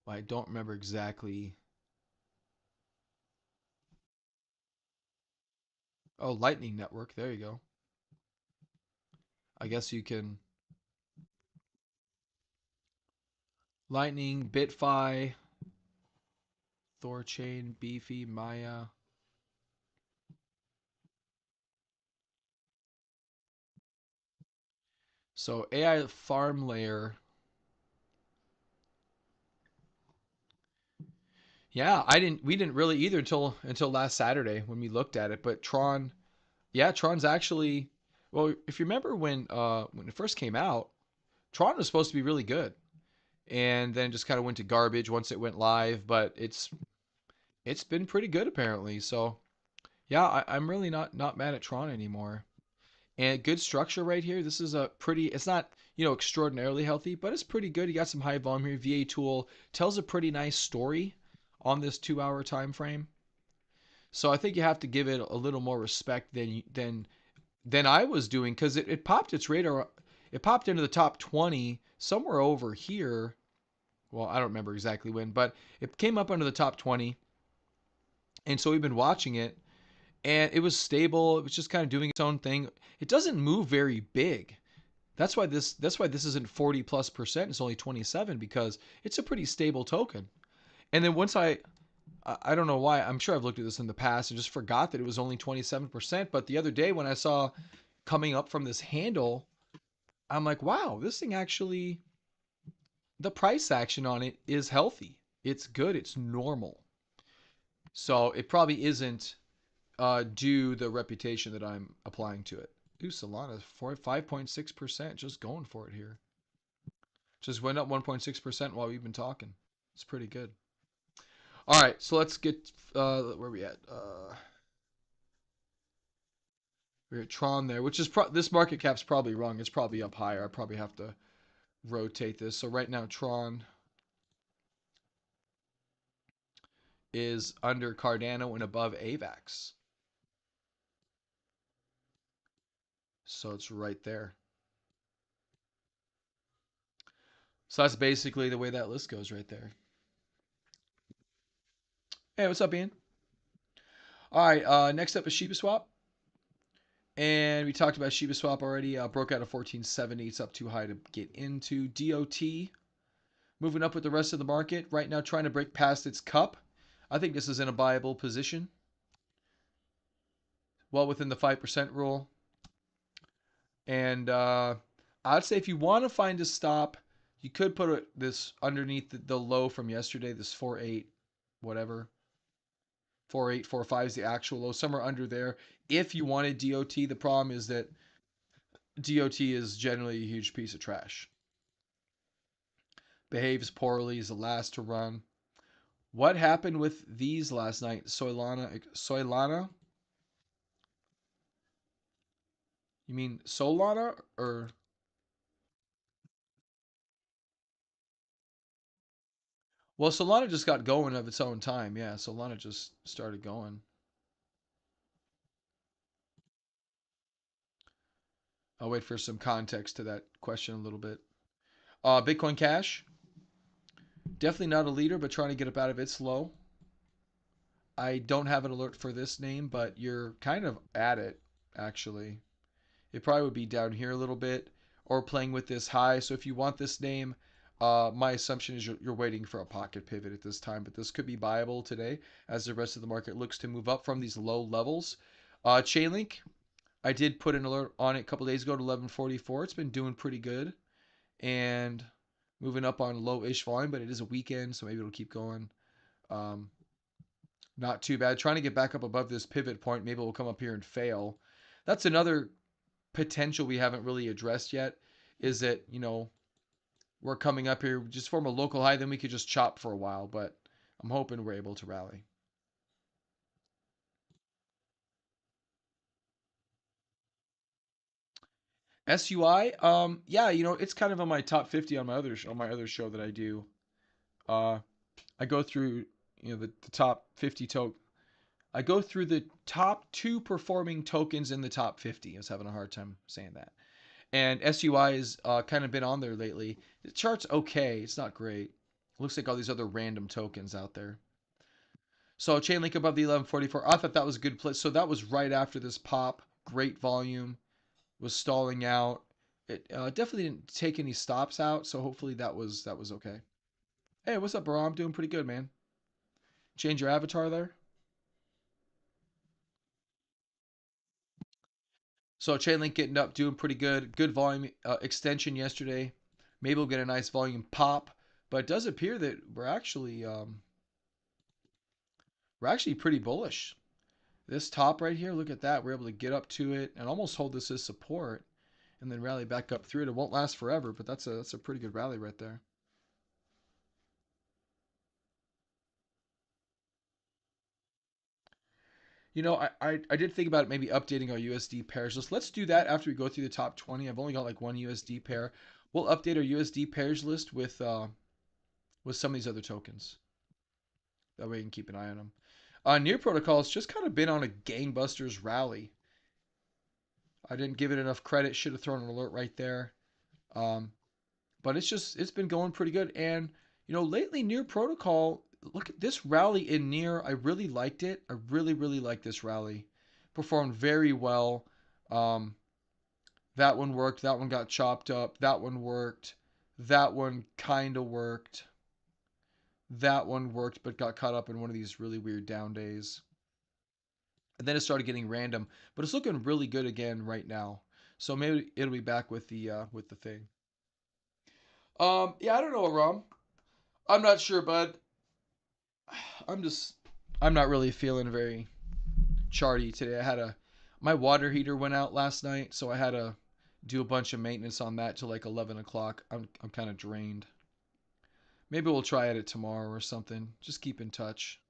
I don't remember exactly. Oh, Lightning Network. There you go. I guess you can. Lightning, BitFi, Thorchain, Beefy, Maya. So AI farm layer. Yeah, we didn't really either until last Saturday when we looked at it. But Tron, yeah, Tron's actually, well, if you remember when it first came out, Tron was supposed to be really good, and then just kind of went to garbage once it went live. But it's been pretty good apparently. So yeah, I'm really not mad at Tron anymore. And good structure right here. This is a pretty. It's not extraordinarily healthy, but it's pretty good. You got some high volume here. VA tool tells a pretty nice story on this 2 hour time frame. So I think you have to give it a little more respect than I was doing because it popped its radar. It popped into the top 20 somewhere over here Well, I don't remember exactly when, but it came up under the top 20. And so we've been watching it, and it was stable. It was just kind of doing its own thing. It doesn't move very big. That's why this isn't 40 plus percent. It's only 27 because it's a pretty stable token. And then once I don't know why. I'm sure I've looked at this in the past and just forgot that it was only 27%. But the other day when I saw coming up from this handle, I'm like, wow, this thing actually, the price action on it is healthy. It's good. It's normal. So it probably isn't due the reputation that I'm applying to it. Ooh, Solana 5.6%, just going for it here. Just went up 1.6% while we've been talking. It's pretty good. All right, so let's get where are we at? We're at Tron there, which is this market cap's probably wrong. It's probably up higher. I probably have to rotate this. So right now Tron is under Cardano and above AVAX. So it's right there. So that's basically the way that list goes right there. Hey, what's up, Ian? All right, next up is Shiba Swap. And we talked about Shiba Swap already. Broke out of 1470. It's up too high to get into. DOT moving up with the rest of the market. Right now trying to break past its cup. I think this is in a buyable position. Well within the 5% rule. And I'd say if you want to find a stop, you could put this underneath the low from yesterday, this 4.8, whatever. 4.845 is the actual low, somewhere under there. If you wanted DOT, the problem is that DOT is generally a huge piece of trash. Behaves poorly, is the last to run. What happened with these last night? Solana? You mean Solana or? Well, Solana just got going of its own time. Yeah, Solana just started going. I'll wait for some context to that question a little bit. Bitcoin Cash, definitely not a leader, but trying to get up out of its low. I don't have an alert for this name, but you're kind of at it, actually. It probably would be down here a little bit or playing with this high. So if you want this name, my assumption is you're waiting for a pocket pivot at this time, but this could be buyable today as the rest of the market looks to move up from these low levels. Chainlink, I did put an alert on it a couple days ago to 1144. It's been doing pretty good and moving up on low-ish volume, but it is a weekend, so maybe it'll keep going. Um, not too bad. Trying to get back up above this pivot point. Maybe we'll come up here and fail. That's another potential we haven't really addressed yet, is that, we're coming up here, just form a local high, then we could just chop for a while, but I'm hoping we're able to rally. SUI, yeah, it's kind of on my top 50 on my other show that I do. Uh, I go through, the top 50 I go through the top 2 performing tokens in the top 50. I was having a hard time saying that. And SUI has kind of been on there lately. The chart's okay. It's not great. Looks like all these other random tokens out there. So Chainlink above the 1144. I thought that was a good place. So that was right after this pop. Great volume. Was stalling out. It definitely didn't take any stops out. So hopefully that was okay. Hey, what's up, bro? I'm doing pretty good, man. Change your avatar there. So Chainlink getting up, doing pretty good. Good volume extension yesterday. Maybe we'll get a nice volume pop. But it does appear that we're actually pretty bullish. This top right here, look at that. We're able to get up to it and almost hold this as support and then rally back up through it. It won't last forever, but that's a pretty good rally right there. I did think about maybe updating our USD pairs list. Let's do that after we go through the top 20. I've only got like one USD pair. We'll update our USD pairs list with some of these other tokens. That way you can keep an eye on them. Near Protocol's just kind of been on a gangbusters rally. I didn't give it enough credit. Should have thrown an alert right there. Um, but it's been going pretty good. And Lately Near Protocol, look at this rally in Near. I really liked it. I really, really liked this rally. Performed very well. Um, that one worked. That one got chopped up. That one worked. That one kind of worked. That one worked, but got caught up in one of these really weird down days. And then it started getting random, but it's looking really good again right now. So maybe it'll be back with the thing. Yeah, I don't know, Rom. I'm not sure, bud. I'm just I'm not really feeling very charty today. My water heater went out last night, so I had to do a bunch of maintenance on that till like 11 o'clock. I'm kind of drained. Maybe we'll try it tomorrow or something. Just keep in touch.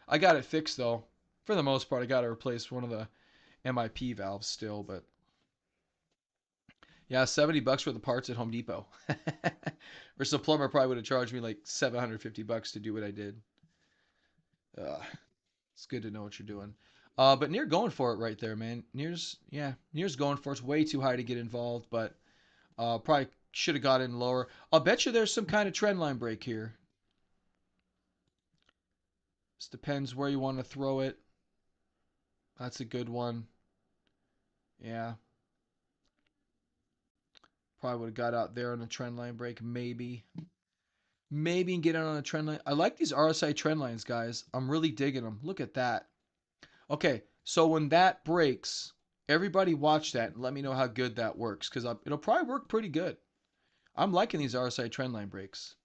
I got it fixed though. For the most part, I got to replace one of the MIP valves still, but yeah, $70 for the parts at Home Depot. Versus a plumber probably would have charged me like $750 to do what I did. Uh, it's good to know what you're doing. But Near going for it right there, man. Near's going for it. It's way too high to get involved, but probably should have got in lower. I'll bet you there's some kind of trend line break here. Just depends where you want to throw it. That's a good one. Yeah, probably would have got out there on a trend line break, maybe. Maybe and get out on a trend line. I like these RSI trend lines, guys. I'm really digging them. Look at that. Okay, so when that breaks, everybody watch that and let me know how good that works because it'll probably work pretty good. I'm liking these RSI trendline breaks.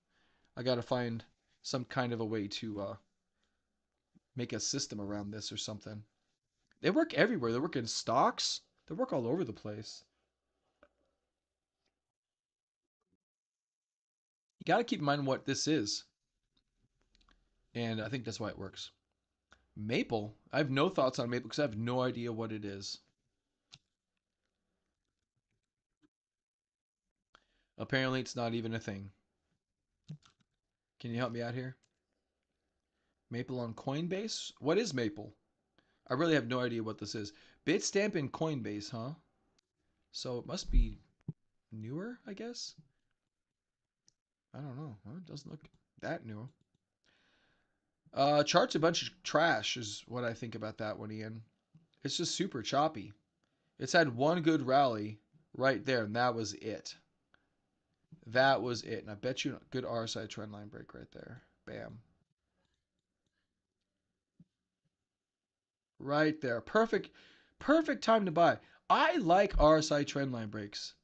I got to find some kind of a way to make a system around this or something. They work everywhere. They work in stocks. They work all over the place. You got to keep in mind what this is, and I think that's why it works. Maple. I have no thoughts on maple because I have no idea what it is. Apparently, it's not even a thing. Can you help me out here? Maple on Coinbase? What is Maple? I really have no idea what this is. Bitstamp and Coinbase, huh? So it must be newer, I guess? I don't know. Well, it doesn't look that new. Chart's a bunch of trash, is what I think about that one, Ian. It's just super choppy. It's had one good rally right there, and that was it. That was it. And I bet you a good RSI trendline break right there. Bam. Right there. Perfect. Perfect time to buy. I like RSI trendline breaks.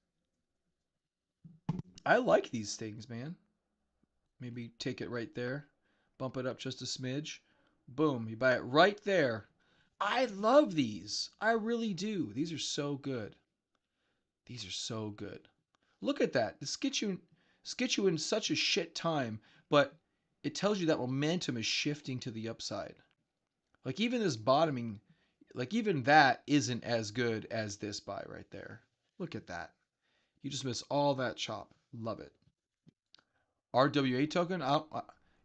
I like these things, man. Maybe take it right there. Bump it up just a smidge. Boom. You buy it right there. I love these. I really do. These are so good. These are so good. Look at that. This gets you in such a shit time, but it tells you that momentum is shifting to the upside. Like even this bottoming, like even that isn't as good as this buy right there. Look at that. You just miss all that chop. Love it. RWA token.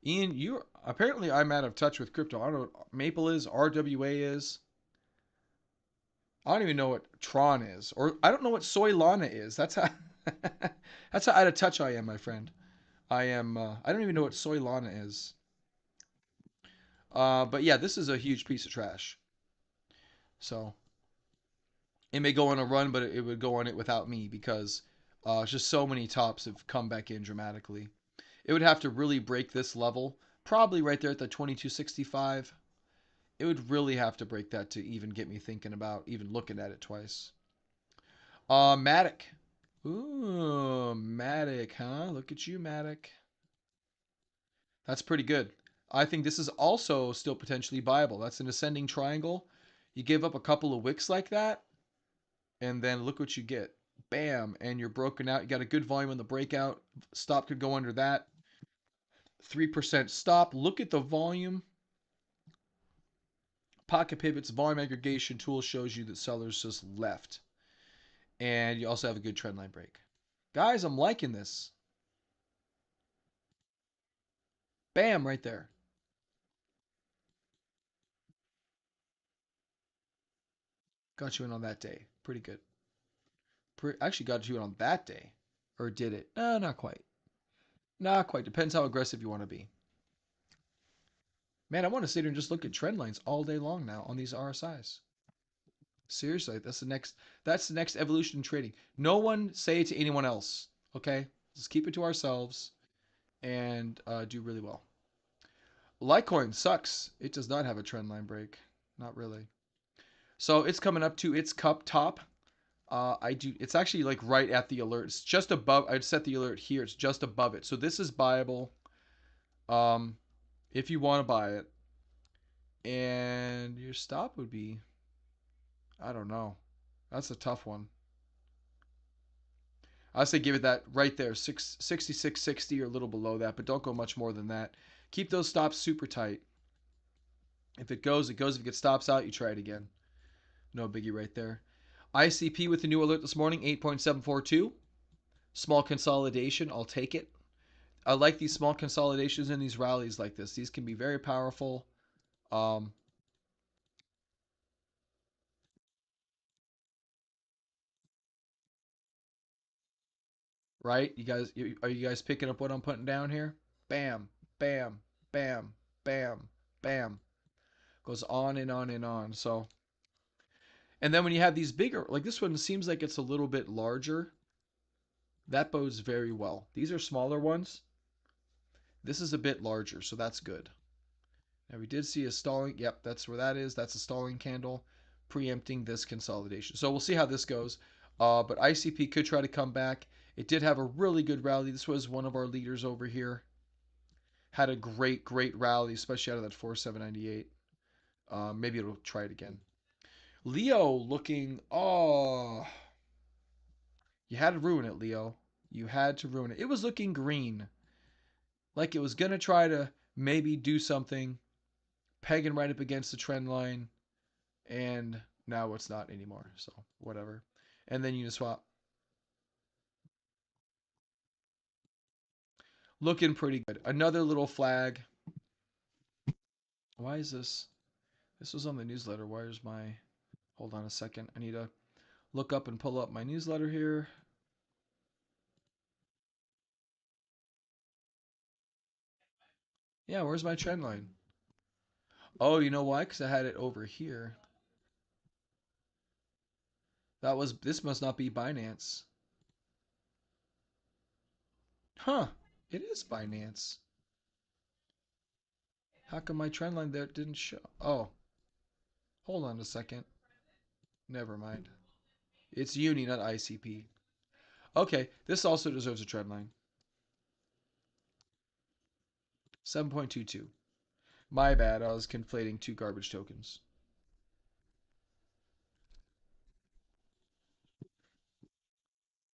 Ian, you apparently I'm out of touch with crypto. I don't know what Maple is. RWA is. I don't even know what Tron is, or I don't know what Soy is. That's how that's how out of touch I am, my friend. I am. I don't even know what Soy is. But yeah, this is a huge piece of trash. So it may go on a run, but it would go on it without me because just so many tops have come back in dramatically. It would have to really break this level, probably right there at the 2265. It would really have to break that to even get me thinking about even looking at it twice. Matic. Ooh, Matic, huh? Look at you, Matic. That's pretty good. I think this is also still potentially viable. That's an ascending triangle. You give up a couple of wicks like that, and then look what you get. Bam, and you're broken out. You got a good volume on the breakout. Stop could go under that. 3% stop. Look at the volume. Pocket Pivot's volume aggregation tool shows you that sellers just left. And you also have a good trend line break. Guys, I'm liking this. Bam, right there. Got you in on that day. Pretty good. Actually got you in on that day. Or did it? No, not quite. Not quite. Depends how aggressive you want to be. Man, I want to sit here and just look at trend lines all day long now on these RSIs. Seriously, that's the next evolution in trading. No one say it to anyone else. Okay? Just keep it to ourselves and do really well. Litecoin sucks. It does not have a trend line break. Not really. So it's coming up to its cup top. It's actually like right at the alert. It's just above. I'd set the alert here. It's just above it. So this is buyable. Um, if you want to buy it. And your stop would be, I don't know. That's a tough one. I say give it that right there, 66.60 or a little below that, but don't go much more than that. Keep those stops super tight. If it goes, it goes. If it stops out, you try it again. No biggie right there. ICP with the new alert this morning, 8.742. Small consolidation, I'll take it. I like these small consolidations in these rallies like this. These can be very powerful. Um, right? Are you guys picking up what I'm putting down here? Bam, bam, bam, bam, bam. Goes on and on and on. So, and then when you have these bigger, like this one seems like it's a little bit larger. That bodes very well. These are smaller ones. This is a bit larger, so that's good. Now we did see a stalling. Yep, that's where that is. That's a stalling candle preempting this consolidation. So we'll see how this goes. But ICP could try to come back. It did have a really good rally. This was one of our leaders over here. Had a great rally, especially out of that 4798. Maybe it'll try it again. Leo looking. Oh, you had to ruin it, Leo. You had to ruin it. It was looking green. Like it was going to try to maybe do something, pegging right up against the trend line. And now it's not anymore. So whatever. And then Uniswap. Looking pretty good. Another little flag. Why is this? This was on the newsletter. Where's my... Hold on a second. I need to look up and pull up my newsletter here. Yeah, where's my trend line? Oh, you know why? Because I had it over here. This must not be Binance. Huh. It is Binance. How come my trend line there didn't show? Oh, hold on a second. Never mind. It's Uni, not ICP. Okay, this also deserves a trend line. 7.22. My bad, I was conflating two garbage tokens.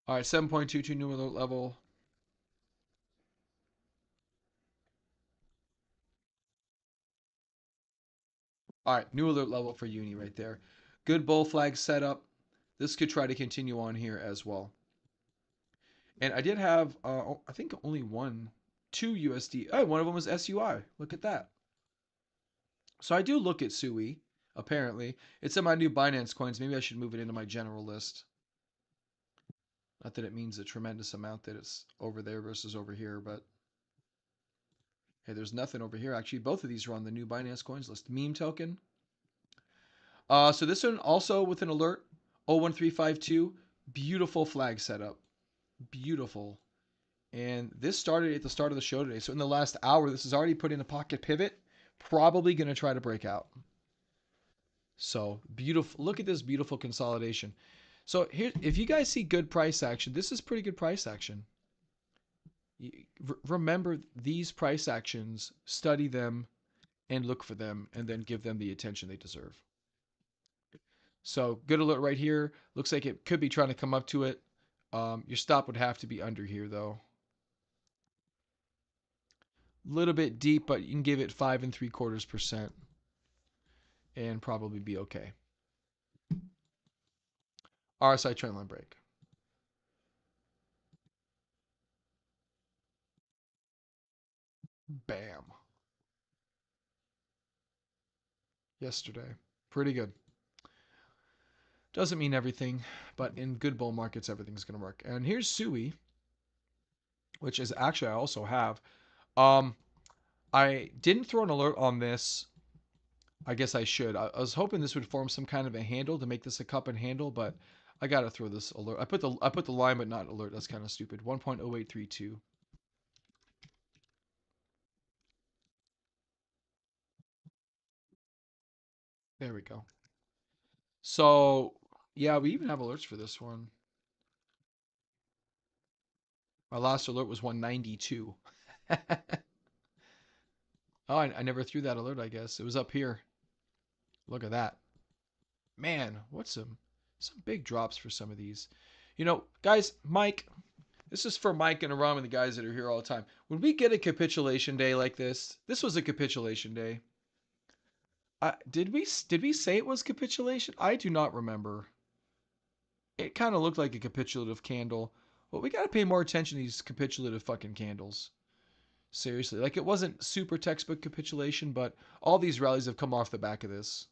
All right, 7.22 new alert level. All right, new alert level for Uni right there. Good bull flag setup. This could try to continue on here as well. And I did have, I think only two USD. Oh, one of them was SUI. Look at that. So I do look at SUI, apparently. It's in my new Binance coins. Maybe I should move it into my general list. Not that it means a tremendous amount that it's over there versus over here, but hey, there's nothing over here. Actually, both of these are on the new Binance coins list. Meme token. So this one also with an alert, 01352. Beautiful flag setup. Beautiful. And this started at the start of the show today. So in the last hour, this is already put in a pocket pivot. Probably going to try to break out. So beautiful. Look at this beautiful consolidation. So here, if you guys see good price action, this is pretty good price action. Remember these price actions, study them, and look for them, and then give them the attention they deserve. So good alert right here. Looks like it could be trying to come up to it. Your stop would have to be under here, though. A little bit deep, but you can give it 5.75% and probably be okay. RSI trendline break. Bam. Yesterday. Pretty good. Doesn't mean everything, but in good bull markets, everything's going to work. And here's SUI. which is actually I also have. Um, I didn't throw an alert on this. I guess I should. I was hoping this would form some kind of a handle to make this a cup and handle, but I gotta throw this alert. I put the line, but not alert. That's kind of stupid. 1.0832. There we go. So yeah, we even have alerts for this one. My last alert was 192. Oh, I never threw that alert. I guess it was up here. Look at that. Man, what's some big drops for some of these. Guys, Mike, this is for Mike and Aram and the guys that are here all the time. When we get a capitulation day like this was a capitulation day. Did we say it was capitulation? I do not remember. It kind of looked like a capitulative candle, but we got to pay more attention to these capitulative fucking candles. Seriously, like it wasn't super textbook capitulation, but all these rallies have come off the back of this.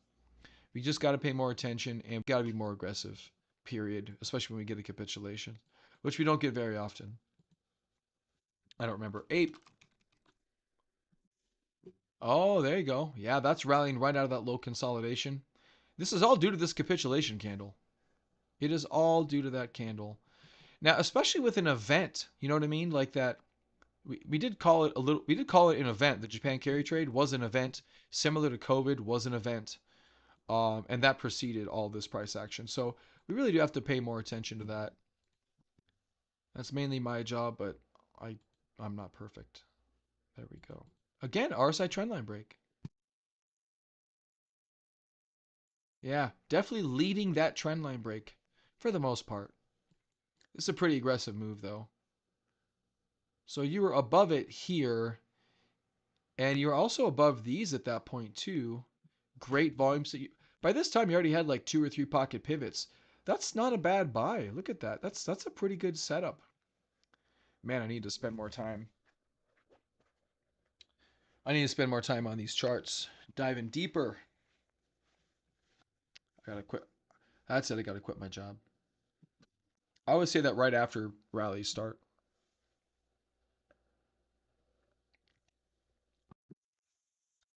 We just got to pay more attention and got to be more aggressive. Period. Especially when we get a capitulation, which we don't get very often. I don't remember. Ape. Oh, there you go. Yeah, that's rallying right out of that low consolidation. This is all due to this capitulation candle. It is all due to that candle. Now, especially with an event, you know what I mean? Like that, we did call it a little. We did call it an event. The Japan carry trade was an event, similar to COVID was an event, and that preceded all this price action. So we really do have to pay more attention to that. That's mainly my job, but I I'm not perfect. There we go. Again, RSI trendline break. Yeah, definitely leading that trendline break for the most part. It's a pretty aggressive move though. So you were above it here, and you're also above these at that point too. Great volume. So by this time you already had like 2 or 3 pocket pivots. That's not a bad buy. Look at that. That's a pretty good setup. Man, I need to spend more time. I need to spend more time on these charts. Diving deeper. I gotta quit. That's it. I gotta quit my job. I always say that right after rallies start.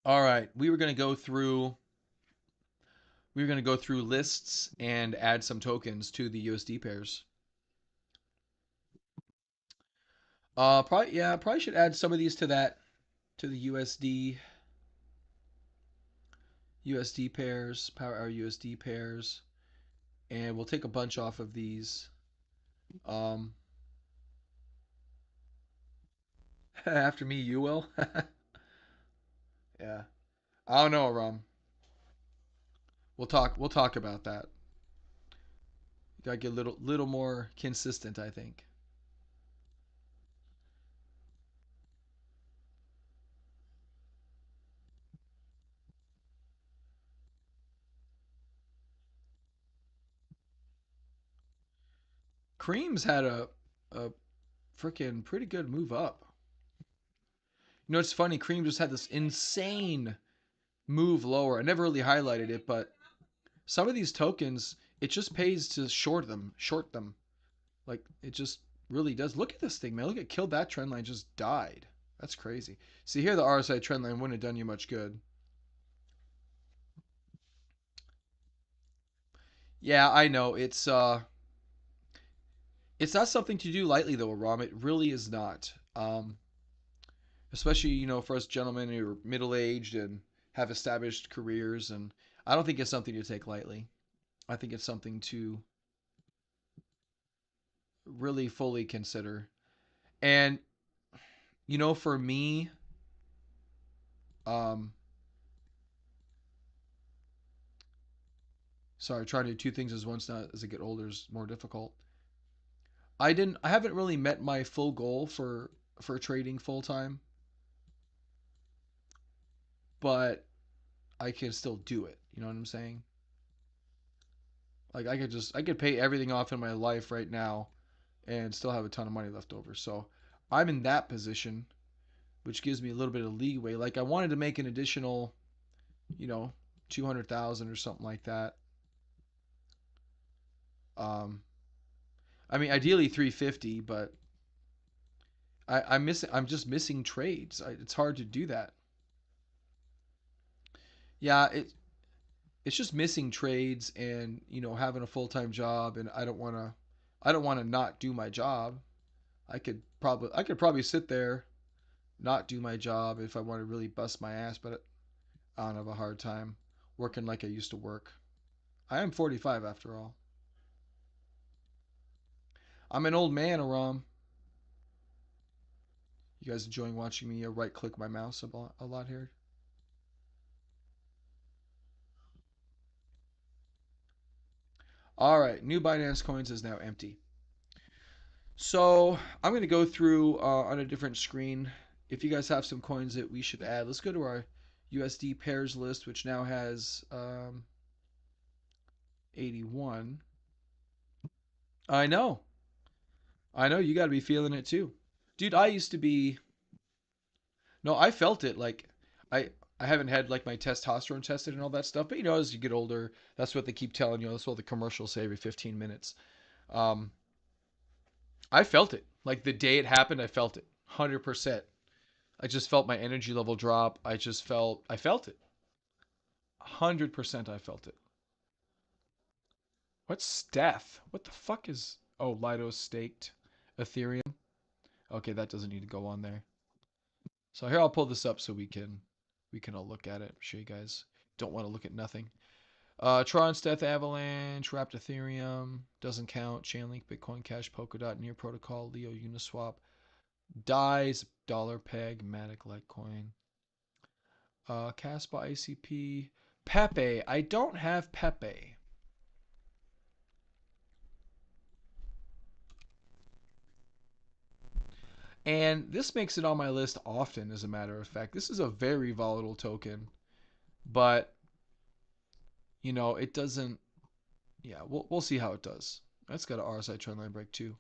All right, we were gonna go through lists and add some tokens to the USD pairs. Probably yeah, probably should add some of these to the USD pairs, Power Hour USD pairs, and we'll take a bunch off of these. Um, after me, you will. Yeah, I don't know, Rum. We'll talk about that. Gotta get a little more consistent, I think. Cream's had a freaking pretty good move up. It's funny. Cream just had this insane move lower. I never really highlighted it, but some of these tokens, it just pays to short them. Short them. Like it just really does. Look at this thing, man. Look at killed that trend line, just died. That's crazy. See here, the RSI trend line wouldn't have done you much good. Yeah, I know. It's not something to do lightly though, Ram. It really is not. Especially for us gentlemen who are middle aged and have established careers, and I don't think it's something to take lightly. I think it's something to really fully consider. And for me, um, sorry, trying to do two things as once now as I get older is more difficult. I haven't really met my full goal for trading full time, but I can still do it. You know what I'm saying? Like I could pay everything off in my life right now and still have a ton of money left over. So I'm in that position, which gives me a little bit of leeway. Like I wanted to make an additional, you know, 200,000 or something like that. Um, I mean, ideally 350, but I'm just missing trades. It's hard to do that. Yeah, it's just missing trades and having a full time job, and I don't want to not do my job. I could probably sit there not do my job if I want to really bust my ass, but I don't have a hard time working like I used to work. I am 45 after all. I'm an old man, Aram. You guys enjoying watching me right click my mouse a lot here? All right, new Binance coins is now empty. So I'm going to go through on a different screen. If you guys have some coins that we should add, let's go to our USD pairs list, which now has 81. I know. I know you got to be feeling it too. Dude, I used to be no, I felt it like I I haven't had like my testosterone tested and all that stuff, but as you get older, that's what they keep telling you. That's what the commercials say every 15 minutes. Um I felt it. Like the day it happened, I felt it. 100%. I just felt my energy level drop. I felt it. 100% I felt it. What's Steth? What the fuck is Lido staked Ethereum? Okay, that doesn't need to go on there. So here I'll pull this up so we can all look at it. I'm sure you guys don't want to look at nothing. Tron, Steth, Avalanche, Wrapped Ethereum, doesn't count. Chainlink, Bitcoin Cash, Polkadot, Near Protocol, Leo, Uniswap, Dice, Dollar Peg, Matic, Litecoin, Caspa, ICP, Pepe. I don't have Pepe. And this makes it on my list often, as a matter of fact. This is a very volatile token, but it doesn't. Yeah, we'll see how it does. That's got an RSI trendline break too.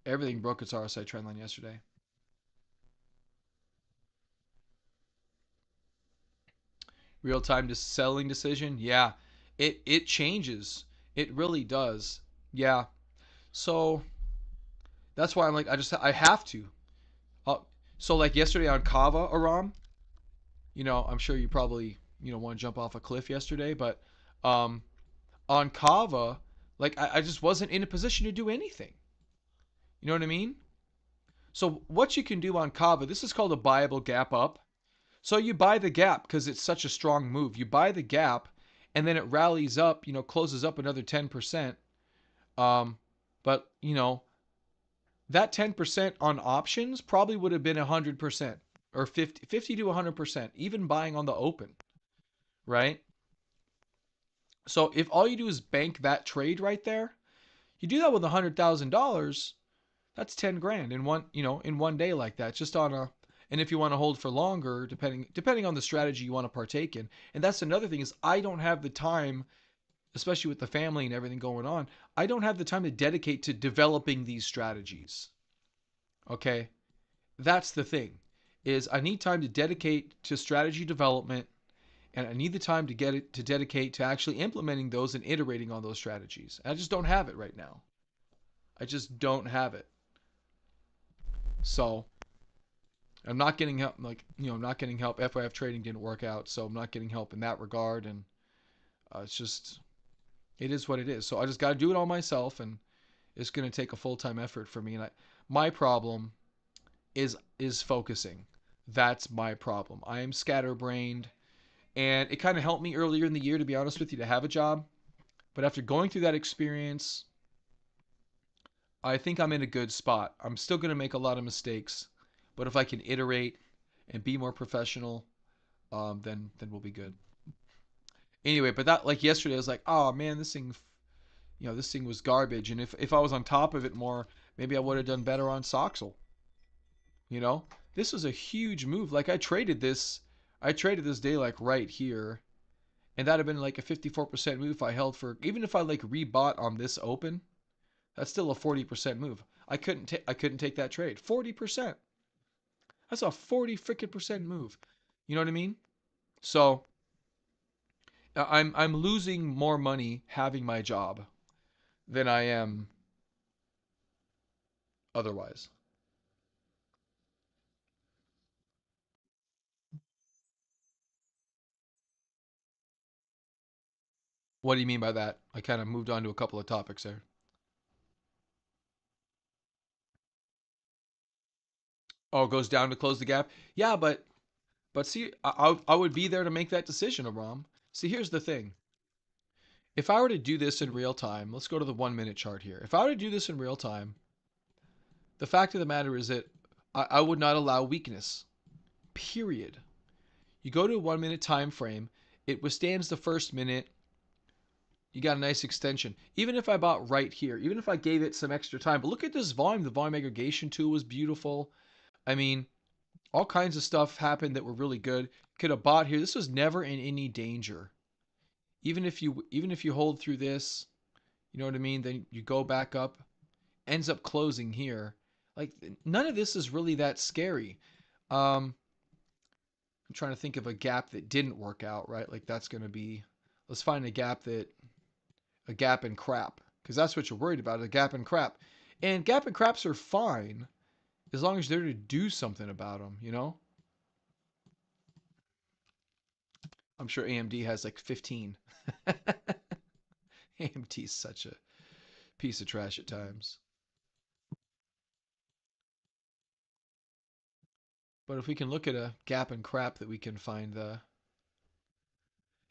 Everything broke its RSI trendline yesterday. Real time selling decision. Yeah, it changes. It really does. Yeah. So that's why I'm like I have to. Uh, so like yesterday on Kava, Aram, I'm sure you probably want to jump off a cliff yesterday, but um, on Kava, like I just wasn't in a position to do anything. You know what I mean? So what you can do on Kava, this is called a buyable gap up. So you buy the gap because it's such a strong move. You buy the gap, and then it rallies up, closes up another 10%. But that 10% on options probably would have been 100% or 50 to 100%, even buying on the open, right? So if all you do is bank that trade right there, you do that with $100,000. That's 10 grand in one day like that, just on a. And if you want to hold for longer, depending on the strategy you want to partake in. And that's another thing is I don't have the time, especially with the family and everything going on. I don't have the time to dedicate to developing these strategies. Okay, that's the thing, is I need time to dedicate to strategy development, and I need the time to get it to dedicate to actually implementing those and iterating on those strategies. And I just don't have it right now. I just don't have it. So I'm not getting help. Like I'm not getting help. FIF trading didn't work out, so I'm not getting help in that regard. And it's just it is what it is. So I just got to do it all myself, and it's going to take a full time effort for me. And my problem is focusing. That's my problem. I am scatterbrained, and it kind of helped me earlier in the year, to be honest with you, to have a job. But after going through that experience, I think I'm in a good spot. I'm still going to make a lot of mistakes, but if I can iterate and be more professional, then we'll be good. Anyway, but that like yesterday, I was like, oh man, this thing was garbage. And if I was on top of it more, maybe I would have done better on Soxel. You know, this was a huge move. Like I traded this day like right here, and that'd have been like a 54% move if I held for. Even if I like rebought on this open, that's still a 40% move. I couldn't take that trade. 40%. That's a 40 freaking percent move. You know what I mean? So I'm losing more money having my job than I am otherwise. What do you mean by that? I kind of moved on to a couple of topics there. Oh, it goes down to close the gap. Yeah, but see, I would be there to make that decision, Aram. See, here's the thing. If I were to do this in real time, let's go to the 1 minute chart here. If I were to do this in real time, the fact of the matter is that I would not allow weakness. Period. You go to a 1 minute time frame, it withstands the first minute. You got a nice extension. Even if I bought right here, even if I gave it some extra time, but look at this volume. The volume aggregation tool was beautiful. I mean, all kinds of stuff happened that were really good. Could have bought here. This was never in any danger. Even if you hold through this, you know what I mean? Then you go back up, ends up closing here. Like none of this is really that scary. Um, I'm trying to think of a gap that didn't work out, right? Like that's going to be, let's find a gap in crap, because that's what you're worried about, a gap in crap. And gap and craps are fine as long as they're to do something about them, you know? I'm sure AMD has like 15. AMD is such a piece of trash at times. But if we can look at a gap in crap that we can find the,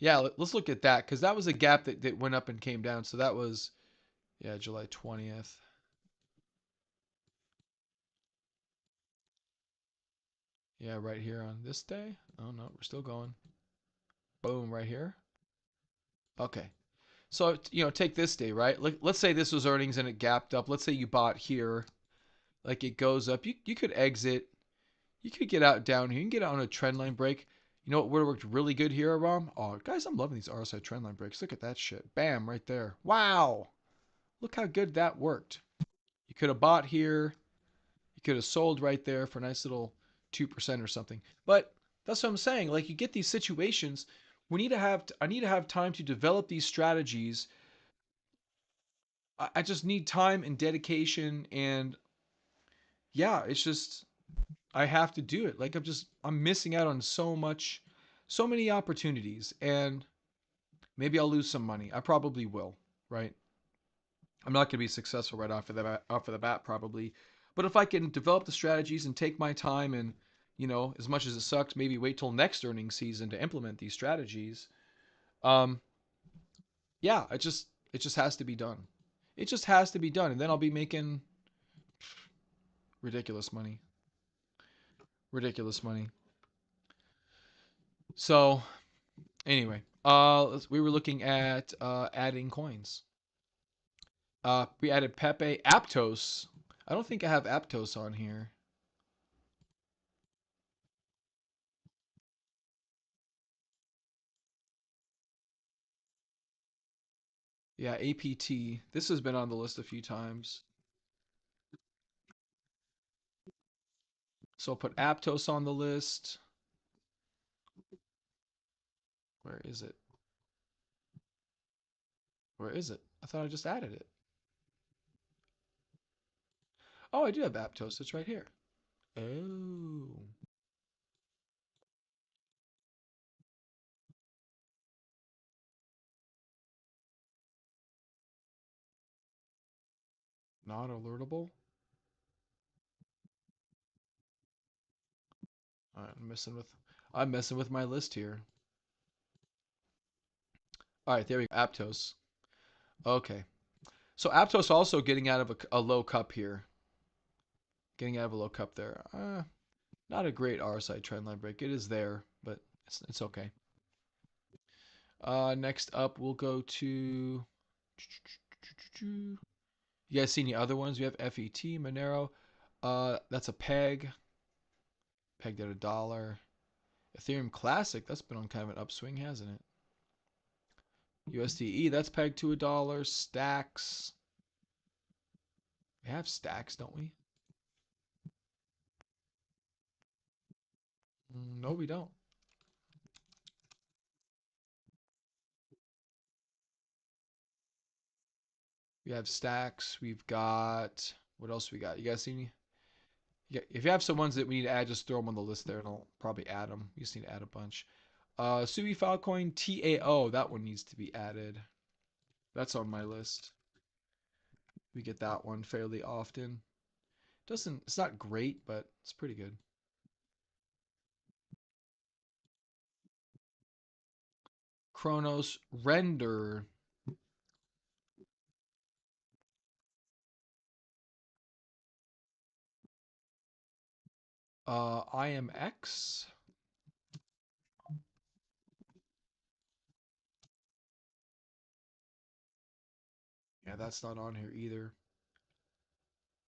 yeah, let's look at that, because that was a gap that went up and came down. So that was, yeah, July 20th. Yeah, right here on this day. Oh no, we're still going. Boom, right here. Okay. So, take this day, right? Let's say this was earnings and it gapped up. Let's say you bought here, like it goes up. You could exit. You could get out down here. You can get out on a trend line break. You know what would have worked really good here, Aram? Oh, guys, I'm loving these RSI trend line breaks. Look at that shit. Bam, right there. Wow. Look how good that worked. You could have bought here. You could have sold right there for a nice little 2% or something. But that's what I'm saying. Like you get these situations, I need to have time to develop these strategies. I just need time and dedication, and yeah, it's just I have to do it. Like I'm missing out on so many opportunities, and maybe I'll lose some money. I probably will, right? I'm not going to be successful right off of the bat probably. But if I can develop the strategies and take my time and, as much as it sucks, maybe wait till next earnings season to implement these strategies. Um, yeah, it just has to be done. It just has to be done, and then I'll be making ridiculous money. Ridiculous money. So anyway, we were looking at adding coins. We added Pepe, Aptos. I don't think I have Aptos on here. Yeah, APT. This has been on the list a few times. So I'll put Aptos on the list. Where is it? Where is it? I thought I just added it. Oh, I do have Aptos. It's right here. Oh, not alertable. I'm messing with my list here. All right, there we go. Aptos. Okay. So Aptos also getting out of a low cup here. Getting out of a low cup there. Not a great RSI trendline break. It is there, but it's okay. Next up, we'll go to. You guys see any other ones? We have FET, Monero. That's a peg. Pegged at $1. Ethereum Classic. That's been on kind of an upswing, hasn't it? USDE. That's pegged to $1. Stacks. We have stacks, don't we? No, we don't. We have stacks. We've got what else we got? You guys see any? Yeah, if you have some ones that we need to add, just throw them on the list there, and I'll probably add them. You just need to add a bunch. Sui Filecoin TAO, that one needs to be added. That's on my list. We get that one fairly often. It's not great, but it's pretty good. Chronos Render. IMX. Yeah, that's not on here either.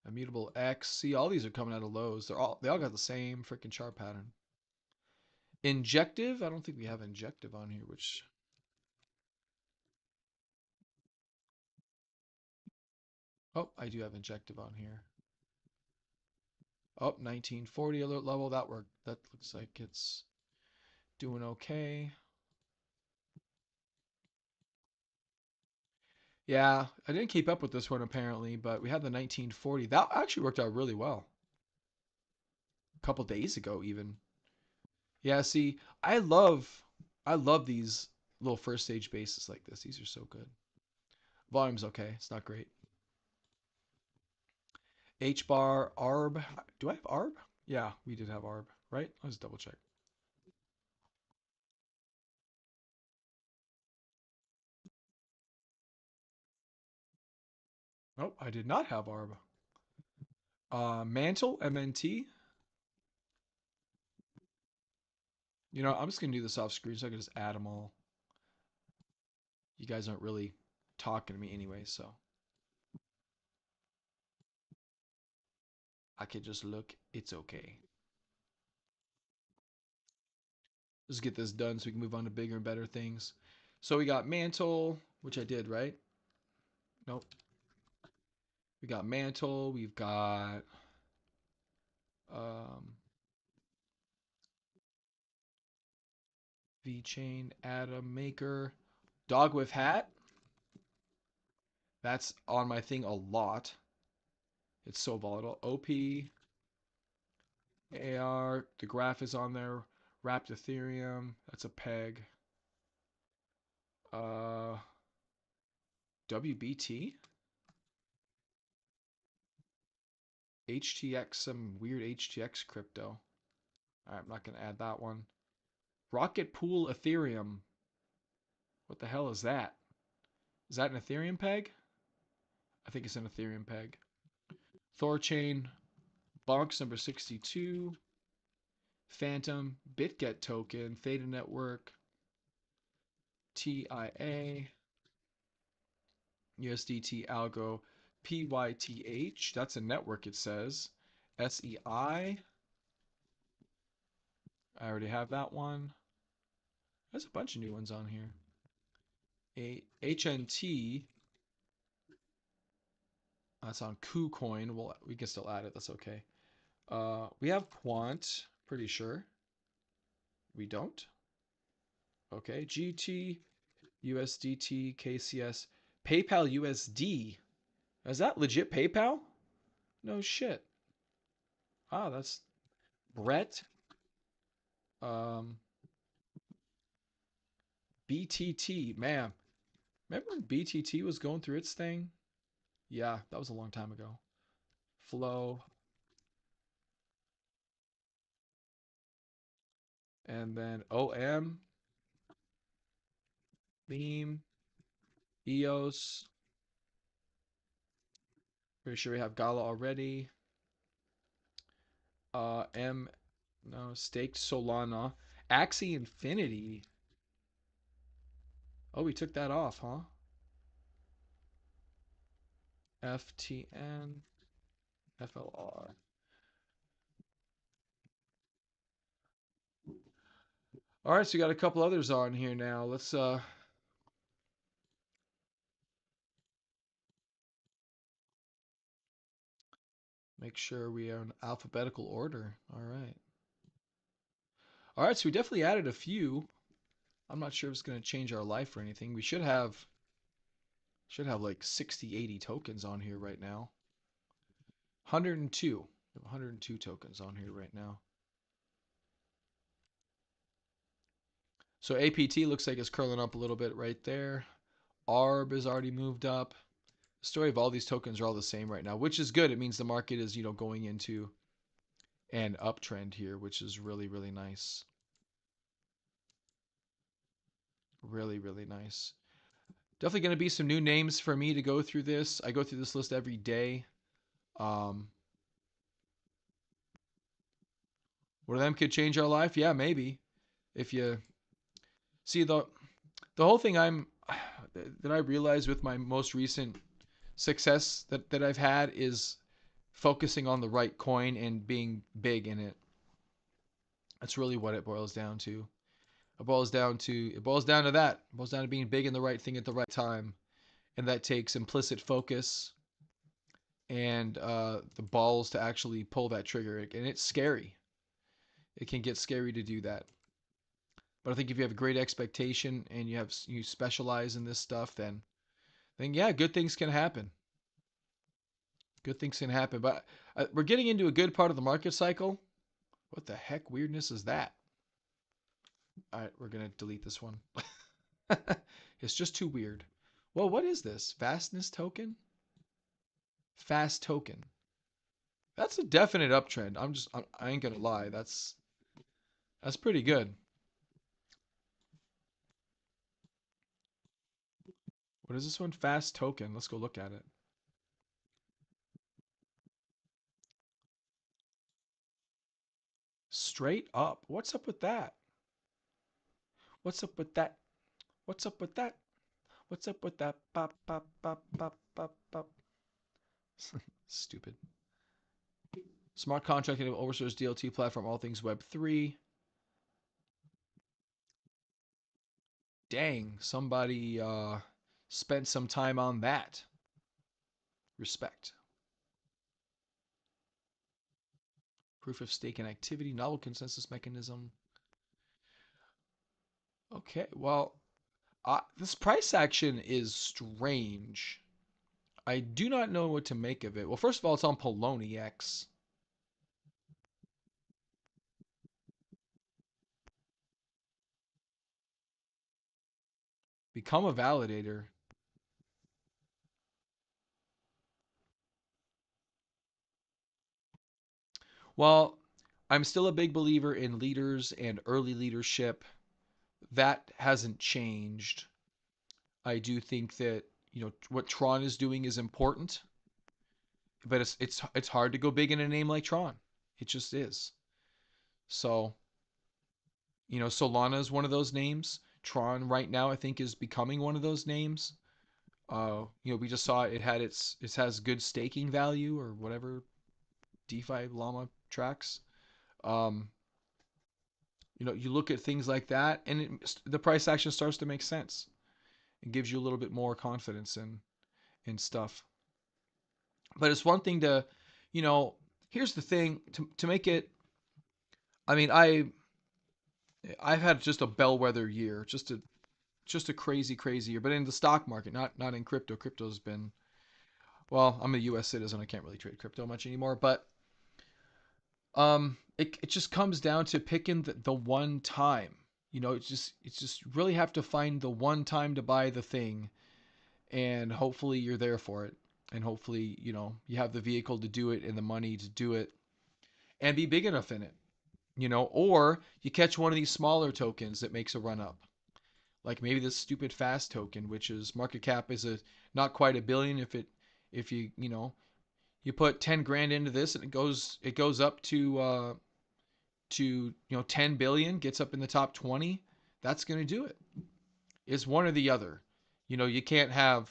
Immutable X. See, all these are coming out of lows. They all got the same freaking chart pattern. Injective. I don't think we have injective on here, which oh, I do have injective on here. Oh, 1940 alert level. That worked. That looks like it's doing okay. Yeah, I didn't keep up with this one apparently, but we had the 1940. That actually worked out really well. A couple days ago even. Yeah, see, I love these little first stage bases like this. These are so good. Volume's okay. It's not great. H bar, ARB. Do I have ARB? Yeah, we did have ARB, right? Let's double check. Nope, I did not have ARB. Mantle, MNT. You know, I'm just going to do this off screen so I can just add them all. You guys aren't really talking to me anyway, so I could just look. It's okay. Let's get this done so we can move on to bigger and better things. So we got Mantle, which I did, right? Nope. We got Mantle. We've got um, VeChain, Atom Maker, Dog with Hat. That's on my thing a lot. It's so volatile. OP, AR, the graph is on there. Wrapped Ethereum, that's a peg. Uh, WBT, HTX, some weird HTX crypto. All right, I'm not gonna add that one. Rocket Pool Ethereum. What the hell is that? Is that an Ethereum peg? I think it's an Ethereum peg. Thorchain, Bonks number 62. Phantom, BitGet token, Theta Network, TIA, USDT Algo, PYTH. That's a network, it says. SEI. I already have that one. There's a bunch of new ones on here. HNT. That's on KuCoin. Well, we can still add it. That's okay. We have Quant. Pretty sure. We don't. Okay. GT, USDT, KCS, PayPal USD. Is that legit PayPal? No shit. Ah, that's Brett. Um, BTT. Man, remember when BTT was going through its thing? Yeah, that was a long time ago. Flow. And then OM, Beam, EOS. Pretty sure we have Gala already. M, no, Staked Solana. Axie Infinity. Oh, we took that off, huh? FTN, FLR. All right, so we got a couple others on here now. Let's make sure we are in alphabetical order. All right. All right, so we definitely added a few. I'm not sure if it's going to change our life or anything. We should have Should have like 60, 80 tokens on here right now. 102. 102 tokens on here right now. So APT looks like it's curling up a little bit right there. ARB has already moved up. The story of all these tokens are all the same right now, which is good. It means the market is, going into an uptrend here, which is really, really nice. Really, really nice. Definitely going to be some new names for me to go through this. I go through this list every day. One of them could change our life. Yeah, maybe. If you see the whole thing that I realized with my most recent success that I've had is focusing on the right coin and being big in it. That's really what it boils down to. It boils down to that. It boils down to being big in the right thing at the right time, and that takes implicit focus and the balls to actually pull that trigger. And it's scary. It can get scary to do that. But I think if you have a great expectation and you specialize in this stuff, then yeah, good things can happen. Good things can happen. But we're getting into a good part of the market cycle. What the heck weirdness is that? All right, we're gonna delete this one. It's just too weird. Well, what is this? Fastness token? Fast token. That's a definite uptrend. I ain't gonna lie. That's pretty good. What is this one? Fast token. Let's go look at it. Straight up. What's up with that? What's up with that? What's up with that? What's up with that? Pop, pop, pop, pop, pop, pop. Stupid. Smart contracting of open source DLT platform, all things Web 3. Dang, somebody spent some time on that. Respect. Proof of stake and activity, novel consensus mechanism. Okay, well, this price action is strange. I do not know what to make of it. Well, first of all, it's on Poloniex. Become a validator. Well, I'm still a big believer in leaders and early leadership. That hasn't changed. I do think that, what Tron is doing is important, but it's hard to go big in a name like Tron. It just is. So, Solana is one of those names. Tron right now I think is becoming one of those names. We just saw it has good staking value or whatever DeFi Llama tracks. Um, you look at things like that, and the price action starts to make sense. It gives you a little bit more confidence in stuff. But it's one thing to, you know, here's the thing to make it. I mean, I've had just a bellwether year, just a crazy year. But in the stock market, not in crypto. Crypto's been, well, I'm a U.S. citizen. I can't really trade crypto much anymore. But it just comes down to picking the one time. It's just really have to find the one time to buy the thing, and hopefully you're there for it, and hopefully you have the vehicle to do it and the money to do it, and be big enough in it. Or you catch one of these smaller tokens that makes a run up, like maybe this stupid fast token, which is market cap is a not quite a billion. If you put 10 grand into this and it goes up to 10 billion, gets up in the top 20, that's going to do it. It's one or the other. You can't have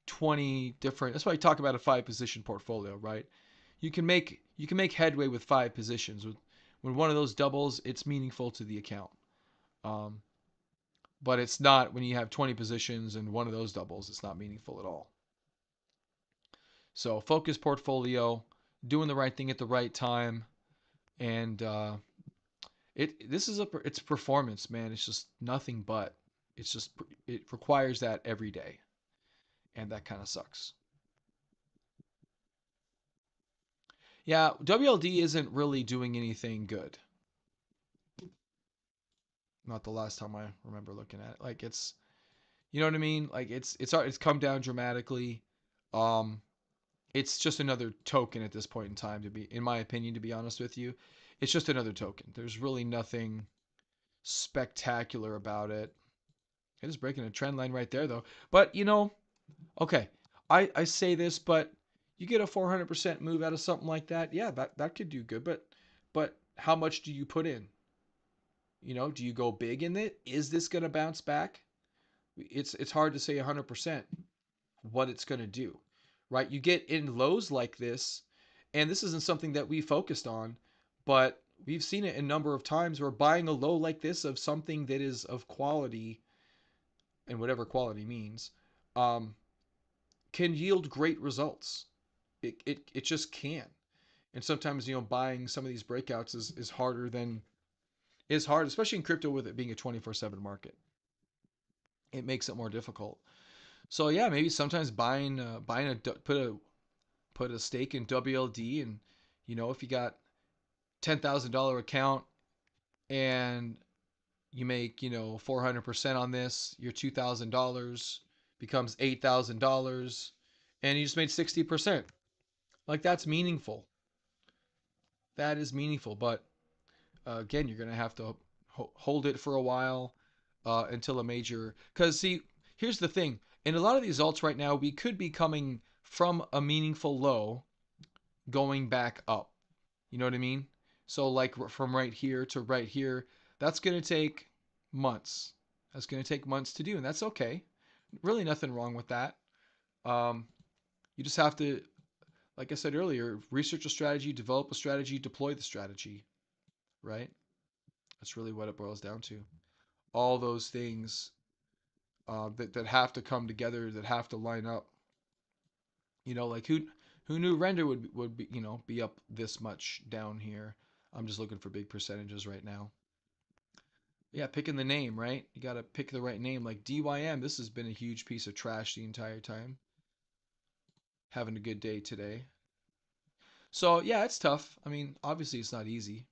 20 different. That's why I talk about a 5 position portfolio, right? You can make headway with 5 positions. When one of those doubles, it's meaningful to the account. Um, but it's not when you have 20 positions and one of those doubles. It's not meaningful at all. So focus portfolio, doing the right thing at the right time, and it's performance, man. It's just nothing but. It requires that every day, and that kind of sucks. Yeah, WLD isn't really doing anything good. Not the last time I remember looking at it. Like it's, you know what I mean? Like it's come down dramatically. Um, it's just another token at this point in time to be, in my opinion, to be honest with you. It's just another token. There's really nothing spectacular about it. It is breaking a trend line right there though. But okay, I say this, but you get a 400% move out of something like that, yeah, that could do good. But how much do you put in? Do you go big in it? Is this going to bounce back? It's hard to say 100% what it's going to do, right? You get in lows like this, and this isn't something that we focused on, but we've seen it a number of times where buying a low like this of something that is of quality, and whatever quality means, um, can yield great results. It just can. And sometimes, buying some of these breakouts is harder than is hard, especially in crypto with it being a 24/7 market. It makes it more difficult. So yeah, maybe sometimes buying put a stake in WLD, and if you got $10,000 account and you make 400% on this, your $2,000 becomes $8,000, and you just made 60%. Like that's meaningful. That is meaningful, but again, you're gonna have to hold it for a while until a major. Because see, here's the thing: in a lot of these alts right now, we could be coming from a meaningful low, going back up. You know what I mean? So like from right here to right here, that's gonna take months. That's gonna take months to do, and that's okay. Really, nothing wrong with that. Um, you just have to, like I said earlier, research a strategy, develop a strategy, deploy the strategy. Right? That's really what it boils down to. All those things that have to come together, that have to line up. Like who knew render would be be up this much down here. I'm just looking for big percentages right now. Yeah, picking the name, right? You got to pick the right name. Like DYM, this has been a huge piece of trash the entire time. Having a good day today. So yeah, it's tough. I mean, obviously it's not easy,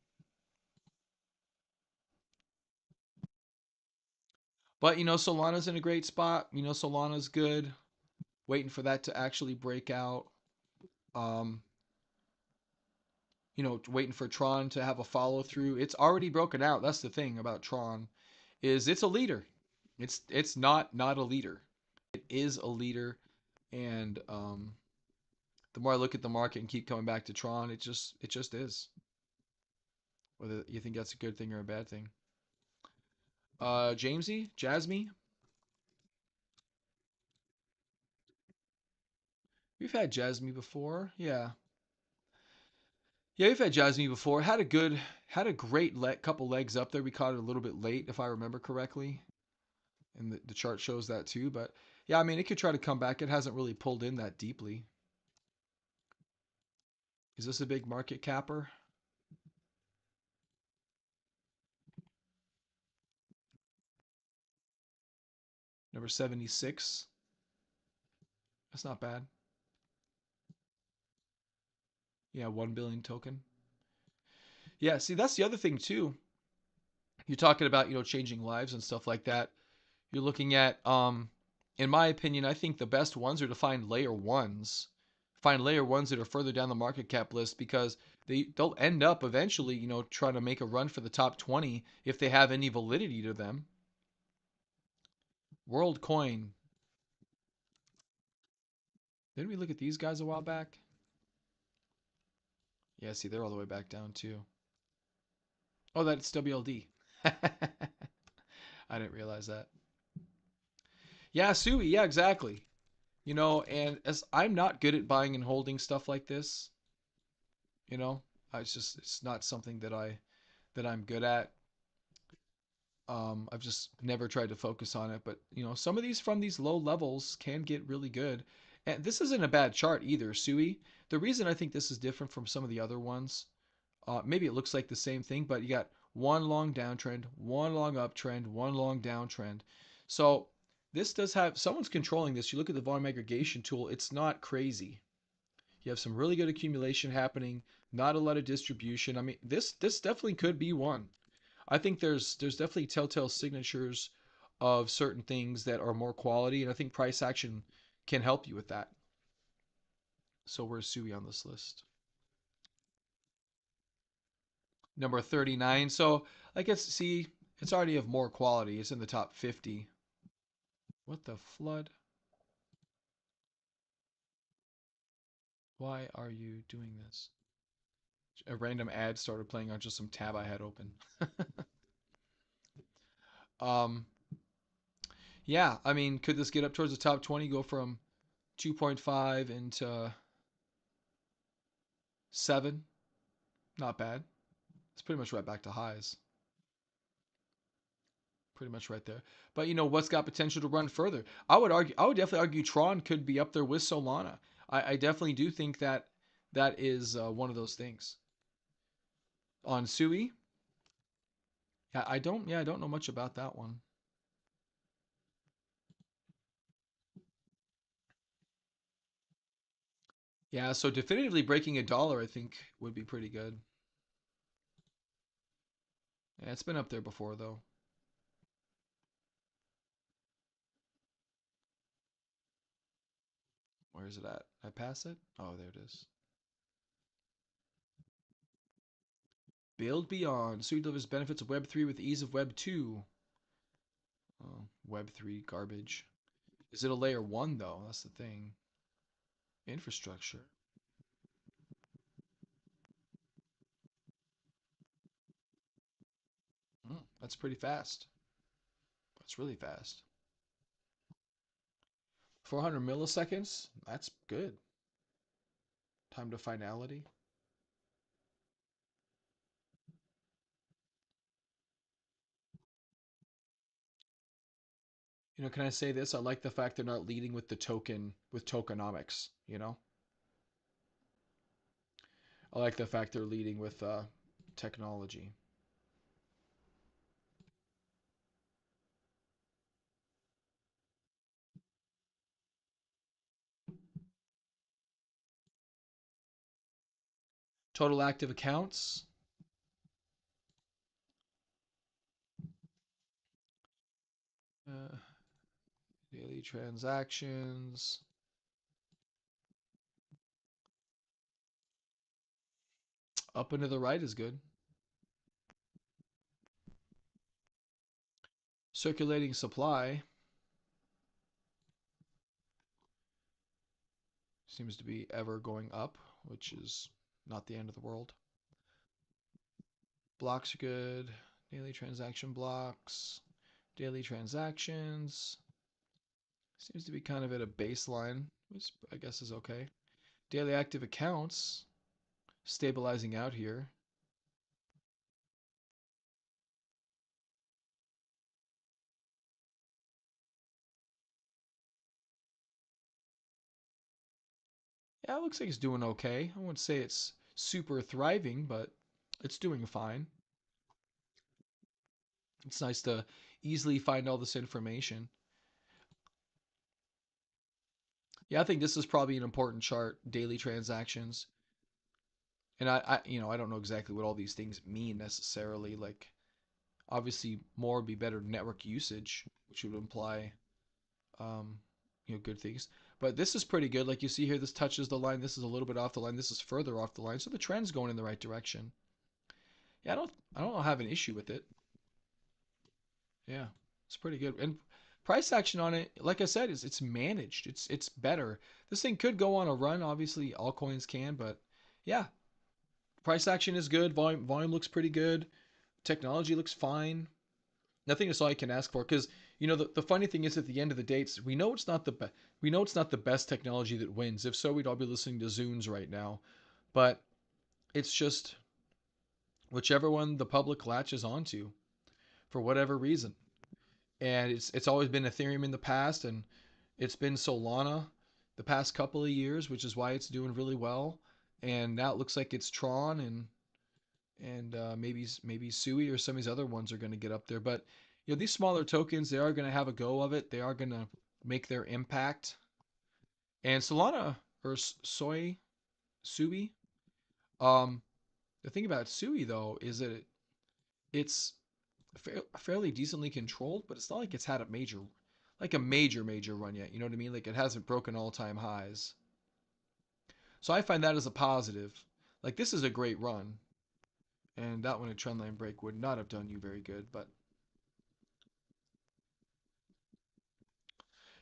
but Solana's in a great spot. Solana's good. Waiting for that to actually break out. Um, waiting for Tron to have a follow through. It's already broken out. That's the thing about Tron, is it's a leader. It's not a leader. It is a leader, and the more I look at the market and keep coming back to Tron, it just is. Whether you think that's a good thing or a bad thing. Jamesy, Jasmy, we've had Jasmy before. Yeah, yeah, we've had Jasmy before. Had a great couple legs up there. We caught it a little bit late, if I remember correctly, and the chart shows that too. But yeah, I mean, it could try to come back. It hasn't really pulled in that deeply. Is this a big market capper? Number 76. That's not bad. Yeah, 1 billion token. Yeah, see, that's the other thing too. You're talking about, changing lives and stuff like that. You're looking at, in my opinion, I think the best ones are to find layer ones. Find layer ones that are further down the market cap list, because they'll end up eventually, trying to make a run for the top 20 if they have any validity to them. WorldCoin. Didn't we look at these guys a while back? Yeah, see, they're all the way back down too. Oh, that's WLD. I didn't realize that. Yeah, Sui. Yeah, exactly. And as I'm not good at buying and holding stuff like this, you know, it's not something that I'm good at. I've just never tried to focus on it, but some of these from these low levels can get really good. And this isn't a bad chart either, Sui. The reason I think this is different from some of the other ones, maybe it looks like the same thing, but you got one long downtrend, one long uptrend, one long downtrend. So this does have someone's controlling this. You look at the volume aggregation tool, it's not crazy. You have some really good accumulation happening, not a lot of distribution. I mean, this definitely could be one. I think there's definitely telltale signatures of certain things that are more quality, and I think price action can help you with that. So where's Sui on this list? Number 39. So I guess see, it's already of more quality. It's in the top 50. What the flood? Why are you doing this? A random ad started playing on just some tab I had open. um, yeah, I mean, could this get up towards the top 20? Go from 2.5 into 7? Not bad. It's pretty much right back to highs. Pretty much right there. But you know what's got potential to run further? I would definitely argue Tron could be up there with Solana. I definitely do think that that is one of those things. On Sui, yeah, I don't know much about that one. Yeah, so definitively breaking $1, I think, would be pretty good. Yeah, it's been up there before though. Where is it at? I pass it? Oh, there it is. Build Beyond. Sui delivers benefits of Web 3 with the ease of Web 2. Oh, Web 3 garbage. Is it a layer 1 though? That's the thing. Infrastructure. That's pretty fast. That's really fast. 400 milliseconds? That's good. Time to finality. You know, can I say this? I like the fact they're not leading with the token, with tokenomics, you know? I like the fact they're leading with technology. Total active accounts. Uh, daily transactions. Up and to the right is good. Circulating supply seems to be ever going up, which is not the end of the world. Blocks are good. Daily transaction blocks. Daily transactions. Seems to be kind of at a baseline, which I guess is okay. Daily active accounts. Stabilizing out here. Yeah, it looks like it's doing okay. I wouldn't say it's super thriving, but it's doing fine. It's nice to easily find all this information. Yeah, I think this is probably an important chart, daily transactions. And I don't know exactly what all these things mean necessarily. Like, obviously, more would be better network usage, which would imply, um, good things. But this is pretty good. Like you see here, this touches the line. This is a little bit off the line. This is further off the line. So the trend's going in the right direction. Yeah, I don't have an issue with it. Yeah, it's pretty good. And price action on it, like I said, is it's managed. It's better. This thing could go on a run. Obviously, all coins can, but yeah, price action is good. Volume looks pretty good. Technology looks fine. Nothing is all I can ask for because the funny thing is at the end of the day, we know it's not we know it's not the best technology that wins. If so, we'd all be listening to Zunes right now. But it's just whichever one the public latches onto for whatever reason. And it's always been Ethereum in the past, and it's been Solana the past couple of years, which is why it's doing really well. And now it looks like it's Tron and maybe Sui or some of these other ones are going to get up there. But you know, these smaller tokens, they are going to have a go of it. They are going to make their impact. And Solana or Soy Sui, um, the thing about Sui though is that it's fairly decently controlled, but it's not like it's had a major, like a major run yet. You know what I mean? Like it hasn't broken all-time highs. So I find that as a positive. Like this is a great run, and that one a trendline break would not have done you very good. But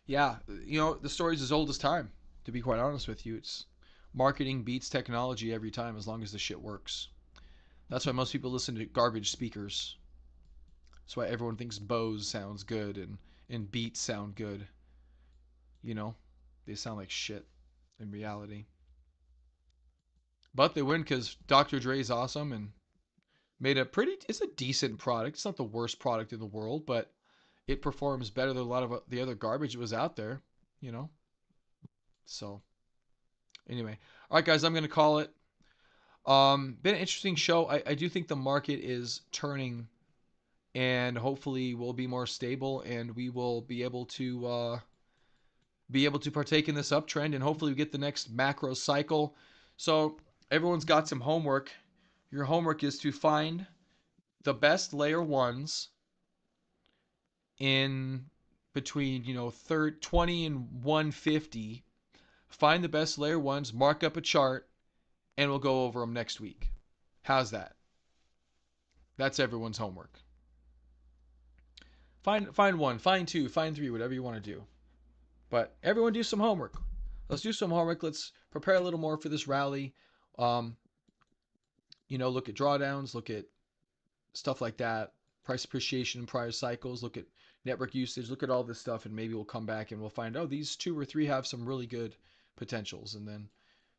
yeah, you know the story's as old as time. To be quite honest with you, it's marketing beats technology every time as long as the shit works. That's why most people listen to garbage speakers. That's why everyone thinks Bose sounds good and Beats sound good. You know, they sound like shit in reality. But they win because Dr. Dre's awesome and made a pretty. It's a decent product. It's not the worst product in the world, but it performs better than a lot of the other garbage that was out there. You know. So anyway, all right, guys, I'm gonna call it. Been an interesting show. I do think the market is turning, and hopefully we'll be more stable, and we will be able to partake in this uptrend, and hopefully we get the next macro cycle. So everyone's got some homework. Your homework is to find the best layer ones in between 20 and 150. Find the best layer ones, mark up a chart, and we'll go over them next week. How's that? That's everyone's homework. Find one, find two, find three, whatever you want to do. But everyone do some homework. Let's do some homework. Let's prepare a little more for this rally. Um, look at drawdowns, look at stuff like that, price appreciation in prior cycles, look at network usage, look at all this stuff, and maybe we'll come back and we'll find, oh, these two or three have some really good potentials, and then,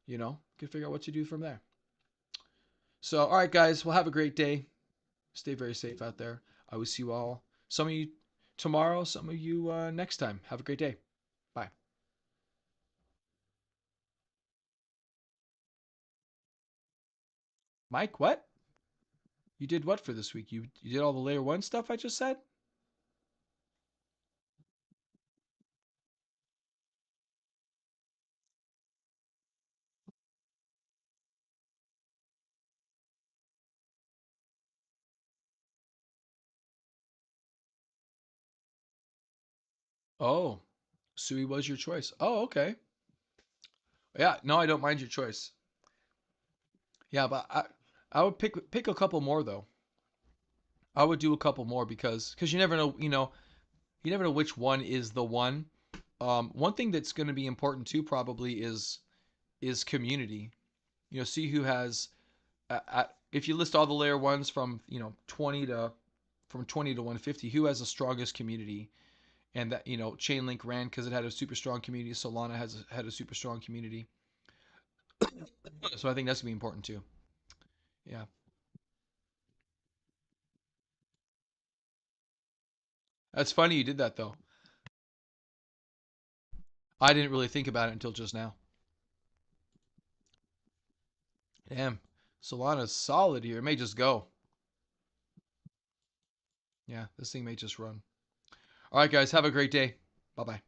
can figure out what to do from there. So, all right, guys, well, have a great day. Stay very safe out there. I will see you all, some of you tomorrow, some of you next time. Have a great day. Bye. Mike, what? You did what for this week? You did all the layer one stuff I just said? Oh, Sui was your choice. Oh, okay. Yeah, no, I don't mind your choice. Yeah, but I would pick a couple more though. I would do a couple more because you never know, you never know which one is the one. One thing that's going to be important too probably is community. See who has if you list all the layer ones from 20 to 150, who has the strongest community, and that Chainlink ran because it had a super strong community. Solana has had a super strong community, so I think that's gonna be important too. Yeah, that's funny you did that though. I didn't really think about it until just now. Damn, Solana's solid here. It may just go. Yeah, this thing may just run. All right, guys, have a great day. Bye bye.